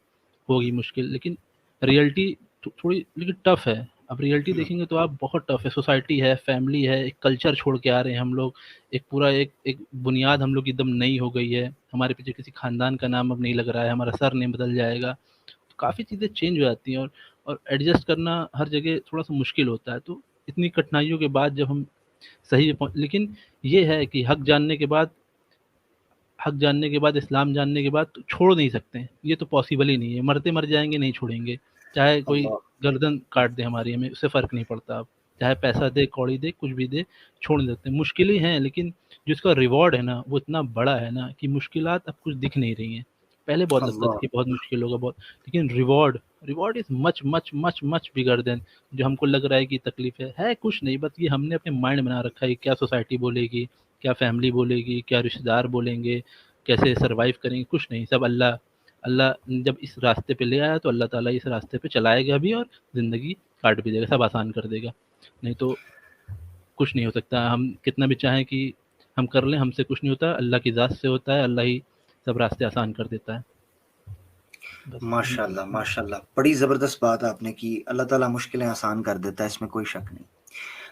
होगी मुश्किल, लेकिन रियलिटी थोड़ी लेकिन टफ है। अब रियलिटी देखेंगे तो आप बहुत टफ है, सोसाइटी है, फैमिली है, एक कल्चर छोड़ के आ रहे हैं हम लोग, एक पूरा एक बुनियाद हम लोग की एकदम नई हो गई है, हमारे पीछे किसी खानदान का नाम अब नहीं लग रहा है, हमारा सर नेम बदल जाएगा, तो काफ़ी चीज़ें चेंज हो जाती हैं, और एडजस्ट करना हर जगह थोड़ा सा मुश्किल होता है। तो इतनी कठिनाइयों के बाद जब हम सही लेकिन ये है कि हक जानने के बाद, इस्लाम जानने के बाद तो छोड़ नहीं सकते हैं, ये तो पॉसिबल ही नहीं है, मरते मर जाएंगे नहीं छोड़ेंगे, चाहे कोई अल्लाह गर्दन काट दे हमारी, हमें उससे फ़र्क नहीं पड़ता। अब चाहे पैसा दे, कौड़ी दे, कुछ भी दे, छोड़ नहीं सकते। मुश्किलें हैं, लेकिन जो इसका रिवॉर्ड है ना वो इतना बड़ा है ना कि मुश्किलात अब कुछ दिख नहीं रही हैं। पहले बहुत लगता था अल्लाह। कि बहुत मुश्किल होगा बहुत, लेकिन reward is much much much much bigger than जो हमको लग रहा है कि तकलीफ है कुछ नहीं, बस ये हमने अपने माइंड बना रखा है कि क्या सोसाइटी बोलेगी, क्या फैमिली बोलेगी, क्या रिश्तेदार बोलेंगे, कैसे सर्वाइव करेंगे, कुछ नहीं, सब अल्लाह। अल्लाह जब इस रास्ते पे ले आया तो अल्लाह ताला इस रास्ते पे चलाएगा भी, और ज़िंदगी काट भी देगा, सब आसान कर देगा। नहीं तो कुछ नहीं हो सकता, हम कितना भी चाहें कि हम कर लें, हमसे कुछ नहीं होता, अल्लाह की ज़ात से होता है, अल्लाह ही सब रास्ते आसान कर देता है। बस माशाल्लाह माशाल्लाह, बड़ी ज़बरदस्त बात आपने की। अल्लाह ताला मुश्किलें आसान कर देता है, इसमें कोई शक नहीं।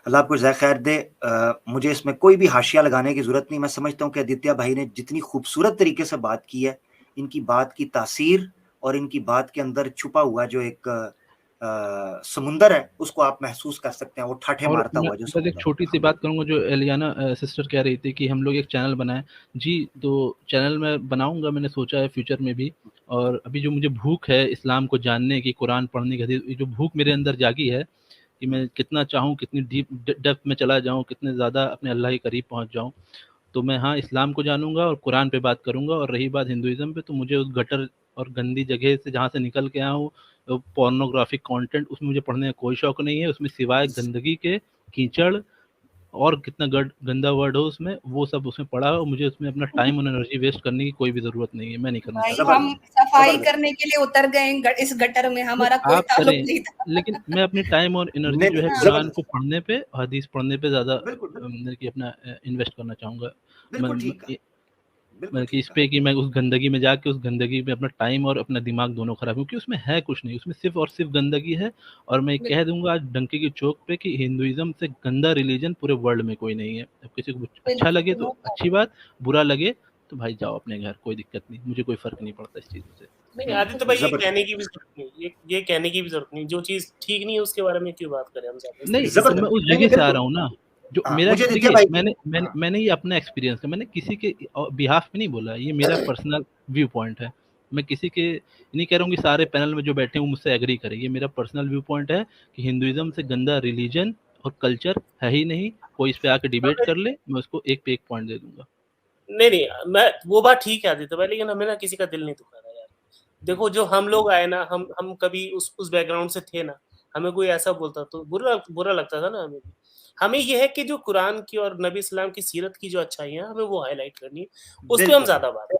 अल्लाह आपको ज़ाय खैर दे। मुझे इसमें कोई भी हाशिया लगाने की ज़रूरत नहीं। मैं समझता हूँ कि आदित्य भाई ने जितनी खूबसूरत तरीके से बात की है, इनकी बात की तासीर और इनकी बात के अंदर छुपा हुआ जो एक समुंदर है उसको आप महसूस कर सकते हैं, वो ठाठे और मारता मैं हुआ जो बस एक समुंदर छोटी सी हम बात लोग। करूँगा जो एलियाना सिस्टर कह रही थी कि हम लोग एक चैनल बनाएं। जी, तो चैनल मैं बनाऊंगा, मैंने सोचा है फ्यूचर में भी। और अभी जो मुझे भूख है इस्लाम को जानने की, कुरान पढ़ने की, हदीस, जो भूख मेरे अंदर जागी है कि मैं कितना चाहूँ, कितनी डीप डेप्थ में चला जाऊँ, कितने ज़्यादा अपने अल्लाह के करीब पहुँच जाऊँ, तो मैं हाँ इस्लाम को जानूंगा और कुरान पे बात करूंगा। और रही बात हिंदुइज्म पे, तो मुझे उस गटर और गंदी जगह से जहाँ से निकल के आया हूँ, पोर्नोग्राफिक कंटेंट, उसमें मुझे पढ़ने का कोई शौक नहीं है। उसमें सिवाय गंदगी के, कीचड़ और कितना गंदा वर्ड हो उसमें, वो सब उसमें पड़ा है और मुझे उसमें अपना टाइम और एनर्जी वेस्ट करने की कोई भी ज़रूरत नहीं है। मैं नहीं करना भाई चाहता। हम जबरदस्त सफाई जबरदस्त। करने के लिए उतर गए इस गटर में, नहीं, हमारा कोई आप ताल्लुक करें, नहीं था। लेकिन मैं अपनी टाइम और एनर्जी नहीं जो नहीं है हाँ, कुरान को जबरदस्त, पढ़ने पे, हदीस पढ़ने पे ज़्यादा बिल्कुल बिल्कुल मतलब कि अपना इन्वेस्ट करना चाहूँगा। मैं बिल्कुल ठीक है, बिल्कुल मतलब कि ठीक इस है। पे कि मैं उस गंदगी में जाके उस गंदगी में अपना टाइम और अपना दिमाग दोनों खराब, क्योंकि उसमें है कुछ नहीं, उसमें सिर्फ और सिर्फ गंदगी है। और मैं कह दूंगा आज डंके की चौक पे कि हिंदुइज्म से गंदा रिलीजन पूरे वर्ल्ड में कोई नहीं है। अब किसी को अच्छा लगे बिल्कुल तो अच्छी बात, बुरा लगे तो भाई जाओ अपने घर, कोई दिक्कत नहीं, मुझे कोई फर्क नहीं पड़ता इस चीज़ों से। नहीं आदित्य भाई, ये जबरदस्त कहने की भी जरूरत नहीं, ये कहने की भी जरूरत नहीं। जो चीज ठीक नहीं है उसके बारे में क्यों बात करें हम ज्यादा इस नहीं, तरीके से। तो मैं जबरदस्त, उस नहीं जगह नहीं से आ बिल्कुल। रहा हूँ ना, जो हाँ मेरा, मुझे आदित्य देखिए भाई की, मैंने हाँ मैंने ये अपना एक्सपीरियंस है, मैंने किसी के बिहाफ में नहीं बोला, ये मेरा पर्सनल व्यू पॉइंट है। मैं किसी के नहीं कह रहा हूँ कि सारे पैनल में जो बैठे हैं वो मुझसे एग्री करें, ये मेरा पर्सनल व्यू पॉइंट है कि हिंदुइज्म से गंदा रिलीजन और कल्चर है ही नहीं। कोई इस पे आके डिबेट कर ले, मैं उसको एक पे एक पॉइंट दे दूंगा। नहीं नहीं, मैं वो बात ठीक है आदित्य भाई, लेकिन हमें ना किसी का दिल नहीं दुखाना यार। देखो जो हम लोग आए ना, हम कभी उस बैकग्राउंड से थे ना, हमें कोई ऐसा बोलता तो बुरा लगता था ना हमें भी। हमें ये है कि जो कुरान की और नबी इस्लाम की सीरत की जो अच्छाई है हमें वो हाईलाइट करनी है, उस पे हम बिल्कुल ज्यादा बात,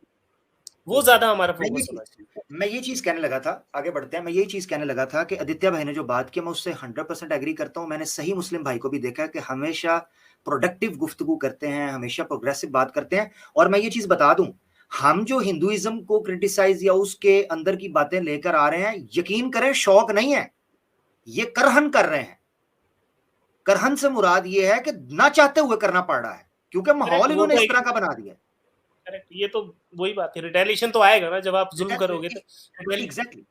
वो ज्यादा हमारा मैं ये फोकस होना चाहिए। मैं ये चीज कहने लगा था, आगे बढ़ते हैं। मैं यही चीज कहने लगा था कि आदित्य भाई ने जो बात की मैं उससे 100% एग्री करता हूं। मैंने सही मुस्लिम भाई को भी देखा है कि हमेशा प्रोडक्टिव गुफ्तगू करते हैं, हमेशा प्रोग्रेसिव बात करते हैं। और मैं ये चीज बता दूं, हम जो हिंदुइज्म को क्रिटिसाइज या उसके अंदर की बातें लेकर आ रहे हैं, यकीन करें शौक नहीं है, ये करहन कर रहे हैं। करहन से मुराद ये है कि ना चाहते हुए करना पड़ रहा है, क्योंकि करेक्ट, माहौल वो इन्होंने तो इस तरह का बना दिया है। करेक्ट, ये तो वही बात है, रिटेलिएशन तो आएगा ना जब आप जुल्म करोगे तो एग्जैक्टली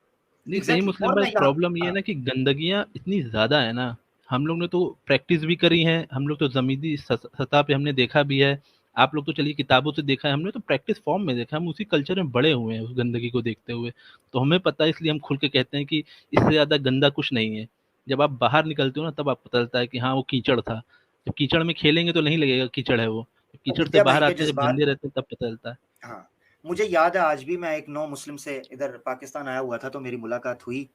नहीं, सही एग्जैक्टली। मुस्लिम और भाई, मैं यहाँ, प्रॉब्लम ये है हाँ, ना कि गंदगियाँ इतनी ज़्यादा है ना, हम लोग ने तो प्रैक्टिस भी करी है, हम लोग तो ज़मीनी सतह पे हमने देखा भी है। आप लोग तो चलिए किताबों से देखा है, हमने तो प्रैक्टिस फॉर्म में देखा, हम उसी कल्चर में बड़े हुए हैं उस गंदगी को देखते हुए। तो हमें पता है, इसलिए हम खुल के कहते हैं कि इससे ज़्यादा गंदा कुछ नहीं है। जब आप बाहर निकलते हो ना तब आपको पता चलता है कि हाँ वो कीचड़ था। जब कीचड़ में खेलेंगे तो नहीं लगेगा कीचड़ है वो, जब कीचड़ से आदित्य भाई बाहर के आते हैं, जब जज्बात, गंदे रहते हैं तब पता चलता है। हाँ मुझे याद है आज भी मैं एक नौ मुस्लिम से इधर पाकिस्तान आया हुआ था तो मेरी मुलाकात हुई।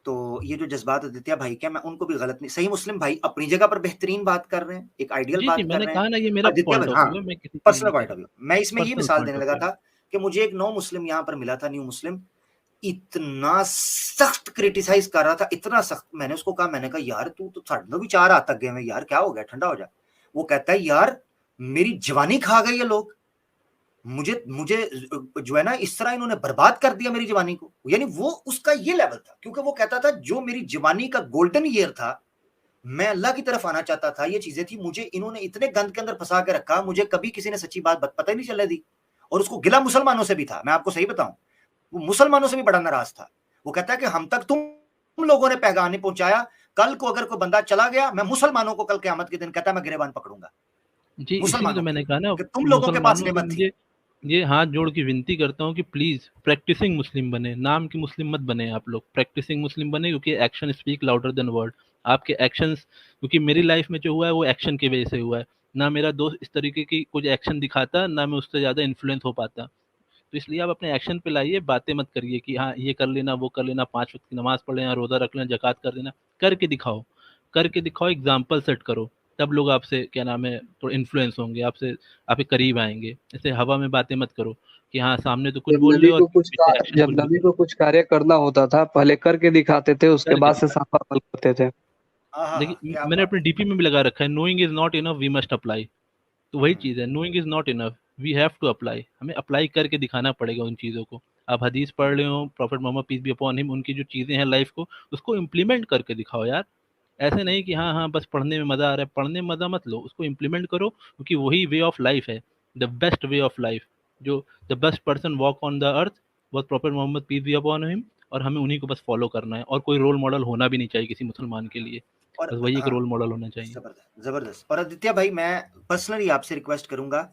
तो ये जो जज्बात आदित्य भाई के, मैं उनको भी गलत नहीं, सही मुस्लिम भाई अपनी जगह पर बेहतरीन बात कर रहे हैं, एक आइडियल जी जी, बात कर मैंने रहे कहा हैं। ना ये मेरा आदित्य पॉइंट भाई, ऑफ हाँ व्यू है, मैं किसी के लिए पर्सनल नहीं कह पॉइंट रहा ऑफ हूँ। व्यू, मैं इसमें ये पर्सनल मिसाल पॉइंट देने ऑफ लगा व्यू। था कि मुझे एक नौ मुस्लिम यहाँ पर मिला था, न्यू मुस्लिम, इतना सख्त क्रिटिसाइज कर रहा था, इतना सख्त। मैंने उसको कहा, मैंने कहा यार तू तो साढ़े दो भी चार हाथ तक गए में यार, क्या हो गया, ठंडा हो जा। वो कहता है यार मेरी जवानी खा गई ये लोग, मुझे मुझे जो है ना इस तरह इन्होंने बर्बाद कर दिया मेरी जवानी को। यानी वो उसका ये लेवल था, क्योंकि वो कहता था जो मेरी जवानी का गोल्डन ईयर था, मैं अल्लाह की तरफ आना चाहता था, ये चीजें थी, मुझे इन्होंने इतने गंद के अंदर फंसा के रखा, मुझे कभी किसी ने सच्ची बात पता ही नहीं चलने दी। और उसको गिला मुसलमानों से भी था, मैं आपको सही बताऊं, वो मुसलमानों से भी बड़ा नाराज था। वो कहता है कि हम तक तुम लोगों ने पैगाम नहीं पहुंचाया, कल को अगर कोई बंदा चला गया, मैं मुसलमानों को कल क़यामत के दिन कहता है मैं गिरेबान पकड़ूंगा, जी, इसीलिए तो मुसलमानों की, मैंने कहा ना कि कि तुम लोगों के पास मुसलमानों से नेमत थी। मुझे ये हाथ जोड़ के विनती करता हूँ कि प्लीज़ प्रैक्टिसिंग मुस्लिम बने, नाम की मुस्लिम मत बने आप लोग, प्रैक्टिसिंग मुस्लिम बने, क्योंकि action speak louder than word. आपके एक्शंस, क्योंकि मेरी लाइफ में जो हुआ है वो एक्शन की वजह से हुआ है। ना मेरा दोस्त इस तरीके की कुछ एक्शन दिखाता, ना मैं उससे ज़्यादा इन्फ्लुएंस हो पाता। तो इसलिए आप अपने एक्शन पे लाइए, बातें मत करिए कि हाँ ये कर लेना, वो कर लेना, 5 वक्त की नमाज पढ़ लेना, रोज़ा रख लेना, ज़कात कर देना। करके दिखाओ, करके दिखाओ, एग्जाम्पल सेट करो, तब लोग आपसे क्या नाम है थोड़ा इन्फ्लुएंस होंगे, आपसे आपके करीब आएंगे। ऐसे हवा में बातें मत करो कि हाँ सामने तो कुछ बोल रहे हो और पीछे एक्शन जब कुछ भी नबी कर को रहे कुछ कार्य करना होता था, पहले करके दिखाते थे, हो। उसके करके बाद से दिखाओ। साफा अमल करते थे। हाँ हाँ हाँ, देखिए क्या मैंने बात अपने डीपी में भी लगा रखा है, knowing is not enough, we must apply. तो वही है। चीज़ है, knowing is not enough, we have to apply. हमें अप्लाई करके दिखाना पड़ेगा उन चीज़ों को। आप हदीस पढ़ रहे हो, prophet Muhammad peace be upon him, उनकी जो चीज़ें हैं लाइफ को, उसको इम्प्लीमेंट करके दिखाओ यार। ऐसे नहीं कि हाँ हाँ बस पढ़ने में मज़ा आ रहा है, पढ़ने में मज़ा मत लो, उसको इम्प्लीमेंट करो, क्योंकि वही वे ऑफ लाइफ है, the best way of life. जो the best person walk on the earth was prophet Muhammad peace be upon him, और हमें उन्हीं को बस फॉलो करना है, और कोई रोल मॉडल होना भी नहीं चाहिए किसी मुसलमान के लिए, और बस वही एक हाँ, रोल मॉडल होना चाहिए। जबरदस्त। और आदित्य भाई, मैं पर्सनली आपसे रिक्वेस्ट करूंगा,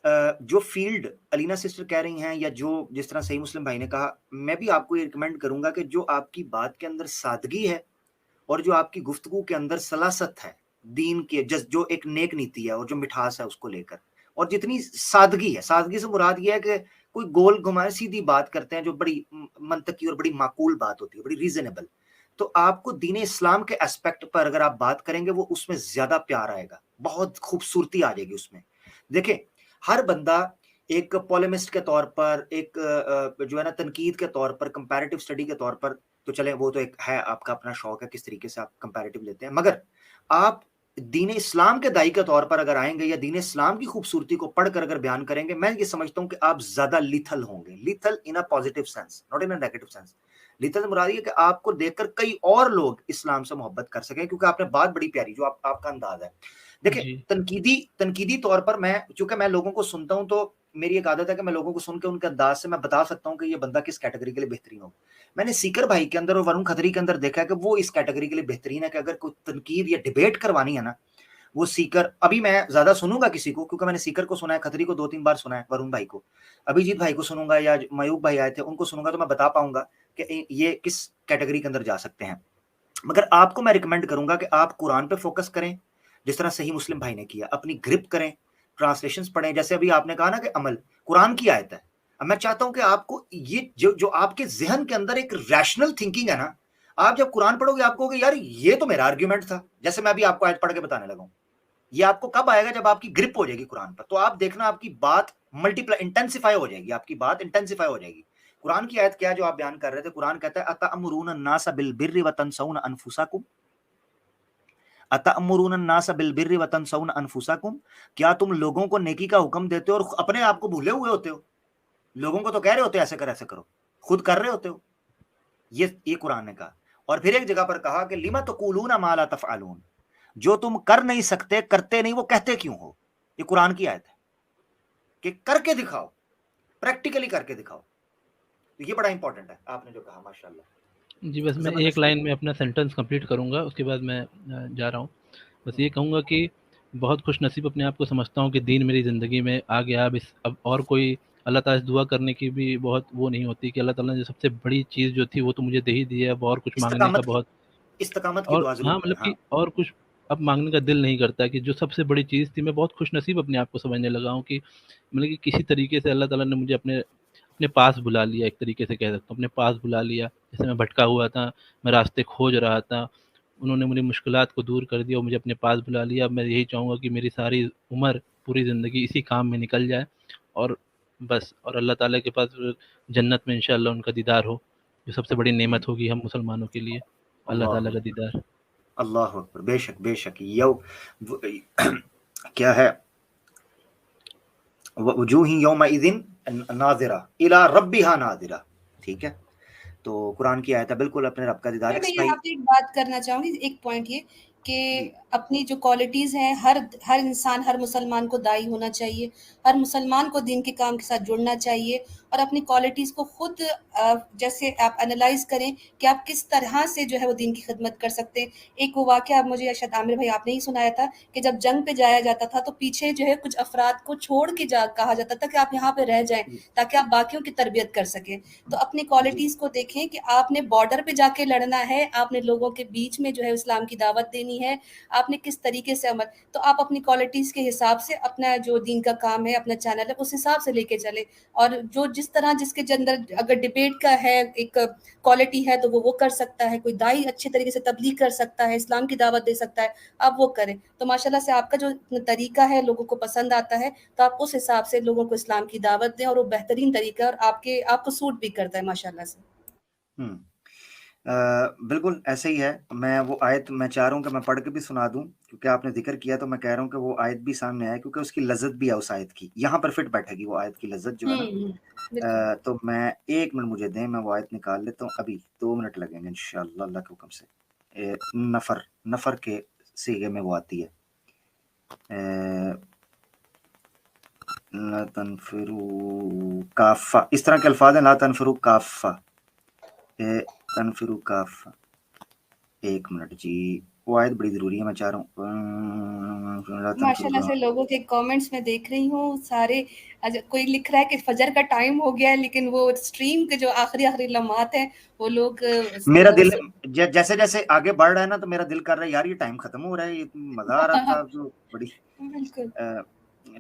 जो फील्ड अलीना सिस्टर कह रही हैं या जो जिस तरह सही मुस्लिम भाई ने कहा, मैं भी आपको ये रिकमेंड करूंगा कि जो आपकी बात के अंदर सादगी है और जो आपकी गुफ्तगू के अंदर सलासत है, दीन के जो एक नेक नीति है और जो मिठास है उसको लेकर, और जितनी सादगी है, सादगी से मुराद ये है कि कोई गोल घुमाए सीधी बात करते हैं जो बड़ी मंतकी और बड़ी माकूल बात होती है, बड़ी रीजनेबल, तो आपको दीन इस्लाम के एस्पेक्ट पर अगर आप बात करेंगे वो उसमें ज्यादा प्यार आएगा, बहुत खूबसूरती आ जाएगी उसमें। देखिए, हर बंदा एक पोलेमिस्ट के तौर पर, एक जो है ना तनकीद के तौर पर, कंपैरेटिव स्टडी के तौर पर, तो चले वो तो एक है, आपका अपना शौक है किस तरीके से आप कंपैरेटिव लेते हैं, मगर आप दीन इस्लाम के दाई के तौर पर अगर आएंगे या दीन इस्लाम की खूबसूरती को पढ़कर अगर बयान करेंगे, मैं ये समझता हूं कि आप ज्यादा लिथल होंगे, lethal in a positive sense, not in a negative sense. Lethal से मुराद है कि आपको देखकर कई और लोग इस्लाम से मोहब्बत कर सकें, क्योंकि आपने बात बड़ी प्यारी, जो आपका अंदाज है। देखिए, तनकीदी तौर पर मैं, चूंकि मैं लोगों को सुनता हूं, तो मेरी एक आदत है कि मैं लोगों को सुन के उनके अंदाज से मैं बता सकता हूं कि ये बंदा किस कैटेगरी के लिए बेहतरीन हो। मैंने सीकर भाई के अंदर और वरुण खत्री के अंदर देखा है कि वो इस कैटेगरी के लिए बेहतरीन है, कि अगर कोई तनकीद या डिबेट करवानी है ना, वो सीकर, अभी मैं ज्यादा सुनूंगा किसी को, क्योंकि मैंने सीकर को सुना है, खत्री को 2-3 बार सुना है, वरुण भाई को, अभिजीत भाई को सुनूंगा, या मयूब भाई आए थे उनको सुनूंगा, तो मैं बता पाऊंगा कि ये किस कैटेगरी के अंदर जा सकते हैं। मगर आपको मैं रिकमेंड करूंगा कि आप कुरान पे फोकस करें, जिस तरह सही मुस्लिम भाई ने किया, अपनी ग्रिप करें, ट्रांसलेशंस पढ़ें, जैसे अभी आपने कहा ना कि अमल कुरान की आयत है। अब मैं चाहता हूं कि आपको ये जो आपके जहन के अंदर एक रैशनल थिंकिंग है ना, आप जब कुरान पढ़ोगे आपको यार ये तो मेरा आर्ग्यूमेंट था, जैसे मैं अभी आपको आयत पढ़ के बताने लगा हूं, ये आपको कब आएगा, जब आपकी ग्रिप हो जाएगी कुरान पर, तो आप देखना आपकी बात मल्टीप्लाई इंटेंसिफाई हो जाएगी, आपकी बात इंटेंसिफाई हो जाएगी। कुरान की आयत क्या है जो आप बयान कर रहे थे? कुरान कहता है अतअमुरून अन्नास बिल बिर्रि व तनसौन अनफुसाकुम, अतअमुरून अन्नास बिल बिर्रि व तनसौन अनफुसाकुम, क्या तुम लोगों को नेकी का हुक्म देते हो और अपने आप को भूले हुए होते हो? लोगों को तो कह रहे होते हो ऐसे कर, ऐसे करो, खुद कर रहे होते हो। ये कुरान ने कहा। और फिर एक जगह पर कहा कि लिमा तक़ूलूना मा ला तफ़अलून, जो तुम कर नहीं सकते, करते नहीं, वो कहते क्यों हो? ये कुरान की आयत है कि करके दिखाओ, प्रैक्टिकली करके दिखाओ। तो ये बड़ा इंपॉर्टेंट है आपने जो कहा, माशाल्लाह। जी, बस मैं एक लाइन में अपना सेंटेंस कंप्लीट करूंगा, उसके बाद मैं जा रहा हूँ। बस ये कहूँगा कि बहुत खुशनसीब अपने आप को समझता हूँ कि दीन मेरी ज़िंदगी में आ गया। अब और कोई अल्लाह ताला से दुआ करने की भी बहुत वो नहीं होती कि अल्लाह ताला ने जो सबसे बड़ी चीज़ जो थी वो तो मुझे दे ही दी है, अब और कुछ मांगने का बहुत, इस्तकामत की और दुआ हाँ, जरूर मतलब करें। कि और कुछ अब मांगने का दिल नहीं करता, कि जो सबसे बड़ी चीज़ थी, मैं बहुत खुशनसीब अपने आप को समझने लगा हूँ कि मतलब कि किसी तरीके से अल्लाह ताला ने मुझे अपने पास बुला लिया, एक तरीके से कह सकता हूँ, अपने पास बुला लिया। जैसे मैं भटका हुआ था, मैं रास्ते खोज रहा था, उन्होंने मेरी मुश्किलात को दूर कर दिया और मुझे अपने पास बुला लिया। अब मैं यही चाहूँगा कि मेरी सारी उम्र, पूरी ज़िंदगी इसी काम में निकल जाए, और बस, और अल्लाह ताला के पास जन्नत में इंशाअल्लाह उनका दीदार हो, जो सबसे बड़ी नेमत होगी हम मुसलमानों के लिए, अल्लाह ताला का दीदार। अल्लाह अकबर, बेशक बेशक। क्या है, वजूही यौमइज़िन नाज़िरा इला रब्बिहा नाज़िरा, ठीक है। तो कुरान की आयत है, बिल्कुल अपने रब का दीदार। मैं यहाँ पे एक बात करना चाहूंगी, एक पॉइंट ये कि अपनी जो क्वालिटीज हैं, हर इंसान, हर मुसलमान को दाई होना चाहिए, हर मुसलमान को दीन के काम के साथ जुड़ना चाहिए, और अपनी क्वालिटीज को खुद जैसे आप एनालाइज करें कि आप किस तरह से जो है वो दीन की खिदमत कर सकते हैं। एक वो वाकया मुझे शायद आमिर भाई आपने ही सुनाया था कि जब जंग पे जाया जाता था तो पीछे जो है कुछ अफराद को छोड़ के कहा जाता था कि आप यहाँ पे रह जाएं ताकि आप बाकियों की तरबियत कर सकें। तो अपनी क्वालिटीज को देखें कि आपने बॉर्डर पे जाके लड़ना है, आपने लोगों के बीच में जो है इस्लाम की दावत देनी है, आपने किस तरीके से अमल, तो आप अपनी क्वालिटीज के हिसाब से अपना जो दीन का काम है, अपना चैनल है, उस हिसाब से लेके चले। और जो जिस तरह जिसके अंदर अगर डिबेट का है एक क्वालिटी है तो वो कर सकता है, कोई दाई अच्छे तरीके से तबलीग कर सकता है, इस्लाम की दावत दे सकता है, आप वो करें। तो माशाल्लाह से आपका जो तरीका है लोगों को पसंद आता है, तो आप उस हिसाब से लोगों को इस्लाम की दावत दें, और वो बेहतरीन तरीका है और आपको सूट भी करता है माशाल्लाह से। बिल्कुल ऐसे ही है। मैं वो आयत मैं चाह रहा हूँ कि मैं पढ़ के भी सुना दूं, क्योंकि आपने जिक्र किया, तो मैं कह रहा हूँ कि वो आयत भी सामने आए, क्योंकि उसकी लज्जत भी है उस आयत की, यहाँ पर फिट बैठेगी वो आयत की लज्जत जो है ना। तो मैं 1 मिनट मुझे दें, मैं वो आयत निकाल लेता हूँ, अभी 2 मिनट लगेंगे इंशाअल्लाह अल्लाह के हुक्म से। नफर के सीगे में वो आती है, ला तनफिरू काफा, इस तरह के अल्फाज हैं, ला तनफिरू काफा, तनफिरु काफ़ा, एक मिनट जी, वो आयत बड़ी ज़रूरी है, मैं चाह रहा हूँ माशाल्लाह से लोगों के कमेंट्स में देख रही हूँ सारे। कोई लिख रहा है कि फजर का टाइम हो गया है, लेकिन वो स्ट्रीम के जो आखिरी लम्हात हैं वो लोग मेरा दिल जैसे जैसे आगे बढ़ रहा है ना, तो मेरा दिल कर रहा है यार ये टाइम खत्म हो रहा है, ये मजा आ रहा था जो बड़ी बिल्कुल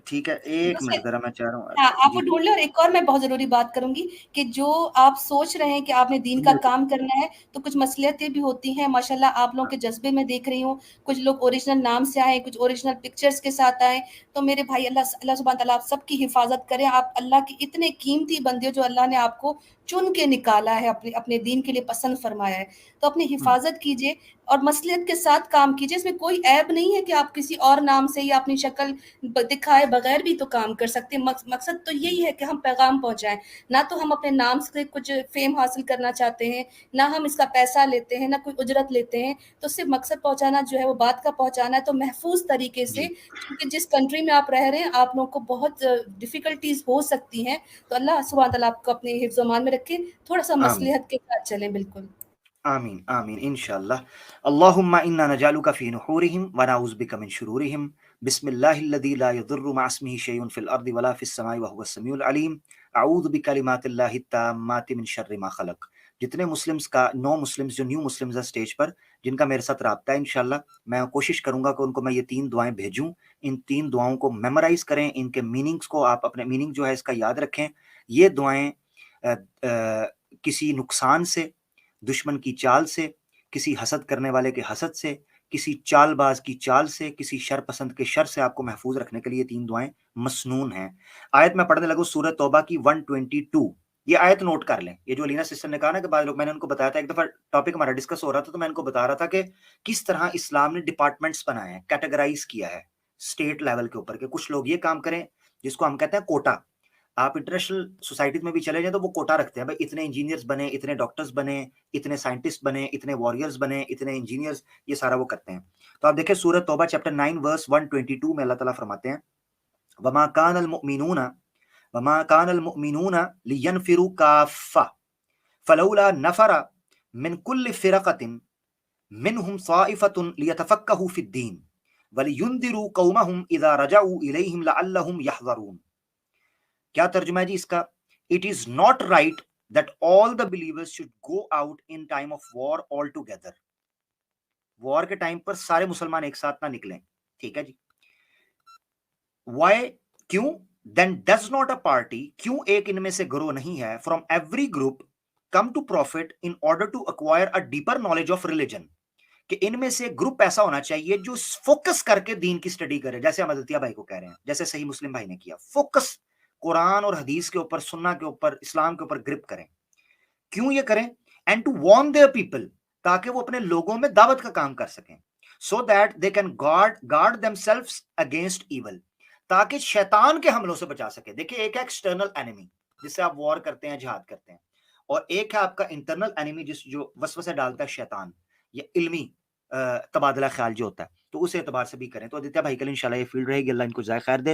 ठीक है, एक मिनट जरा मैं चाह रहा हूँ। हाँ, आप वो ढूंढ लें। और एक और मैं बहुत जरूरी बात करूंगी कि जो आप सोच रहे हैं कि आपने दीन का काम करना है, तो कुछ मसलियतें भी होती हैं। माशाल्लाह आप लोगों के जज्बे में देख रही हूँ, कुछ लोग ओरिजिनल नाम से आए, कुछ ओरिजिनल पिक्चर्स के साथ आए। तो मेरे भाई अल्लाह सुब्हान तआला आप सबकी हिफाजत करें। आप अल्लाह की इतने कीमती बंदे हो, जो अल्लाह ने आपको चुन के निकाला है, अपने अपने दीन के लिए पसंद फरमाया है। तो अपनी हिफाजत कीजिए और मसलियत के साथ काम कीजिए। इसमें कोई ऐब नहीं है कि आप किसी और नाम से या अपनी शक्ल दिखाए बगैर भी तो काम कर सकते हैं। मकसद तो यही है कि हम पैगाम पहुंचाएं। ना तो हम अपने नाम से कुछ फेम हासिल करना चाहते हैं, ना हम इसका पैसा लेते हैं, ना कोई उजरत लेते हैं। तो सिर्फ मकसद पहुंचाना जो है वो बात का पहुंचाना है, तो महफूज तरीके से। क्योंकि जिस कंट्री में आप रह रहे हैं, आप लोगों को बहुत डिफिकल्टीज हो सकती हैं। तो अल्लाह सुब्हान तआला आपको अपने हिफ्ज़ व मान में रखे, थोड़ा सा मसलिहत के साथ चलें। बिल्कुल, आमीन आमीन इंशाअल्लाह। अल्लाहुम्मा इन्ना नजालुका फी नुहूरिहिम व नऊज़ु बिका मिन शुरूरिहिम। बिस्मिल्लाहिल्लज़ी ला यदुर्रु मअ इस्मिही शैउन फिल अर्दि वला फिस समाई व हुवस समीउल अलीम। अऊज़ु बिकलिमातिल्लाहि ताम्माति मिन शर्रि मा खलक। जितने मुस्लिम्स का 9 मुस्लिम्स जो न्यू मुस्लिम्स हैं स्टेज पर, जिनका मेरे साथ राब्ता है, इंशाअल्लाह मैं कोशिश करूंगा कि उनको मैं ये 3 दुआएं भेजूं। इन 3 दुआओं को मेमोराइज करें, इनके मीनिंग्स को आप अपने मीनिंग जो है इसका याद रखें। ये दुआएं किसी नुकसान से, दुश्मन की चाल से, किसी हसद करने वाले के हसद से, किसी चालबाज की चाल से, किसी शर पसंद के शर से आपको महफूज रखने के लिए 3 दुआएं मसनून हैं। आयत में पढ़ने लगूं सूरह तौबा की 122। ये आयत नोट कर लें। ये जो अलीना सिस्टर ने कहा ना कि बाद लोग, मैंने उनको बताया था, एक दफा टॉपिक हमारा डिस्कस हो रहा था तो मैं इनको बता रहा था कि किस तरह इस्लाम ने डिपार्टमेंट्स बनाए हैं, कैटेगराइज किया है स्टेट लेवल के ऊपर के। कुछ लोग ये काम करें जिसको हम कहते हैं कोटा। आप इंटरनेशनल सोसाइटीज में भी चले जाए तो वो कोटा रखते हैं, भाई इतने इंजीनियर्स बने, इतने डॉक्टर्स बने, इतने साइंटिस्ट बने, इतने वॉरियर्स बने, इतने इंजीनियर्स, ये सारा वो करते हैं। तो आप देखिए सूरह तौबा चैप्टर 9 वर्स 122 में अल्लाह ताला फरमाते हैं, वमा कानल मुमिनूना लियनफिरू काफ़ा फलौला नफरा मिन कुल्लि फिरक़तिन मिनहुम ताइफ़तुन लियतफ़क्कहू फ़िद्दीन वलियुनदिरू कौमहुम इज़ा रजऊ इलैहिम लअल्लहुम यहज़रून। क्या तर्जुमा है जी इसका? It is not right that all the believers should go out in time of war all together. War के टाइम पर सारे मुसलमान एक साथ ना निकलें, ठीक है जी। वाई, क्यों? Then does not a party, क्यों एक इनमें से ग्रो नहीं है, from every group come to prophet in order to acquire a deeper knowledge of religion. कि इनमें से ग्रुप ऐसा होना चाहिए जो फोकस करके दीन की स्टडी करे, जैसे हम अदतिया भाई को कह रहे हैं, जैसे सही मुस्लिम भाई ने किया, फोकस कुरान और हदीस के ऊपर, सुन्ना के ऊपर, इस्लाम के ऊपर ग्रिप करें। क्यों ये करें? And to warn their people, ताकि वो अपने लोगों में दावत का काम कर सकें, so that they can guard themselves against evil, ताकि शैतान के हमलों से बचा सके। देखिए, एक है एक्सटर्नल एनिमी जिससे आप वॉर करते हैं, जिहाद करते हैं, और एक है आपका इंटरनल एनिमी जो वसवसे डालता है, शैतान, या इल्मी तबादला ख्याल जो होता है। तो उस एतबार से भी करें। तो आदित्य भाई कल इंशाल्लाह ये फील्ड रहेगी। अल्लाह इनको जाए खैर दे।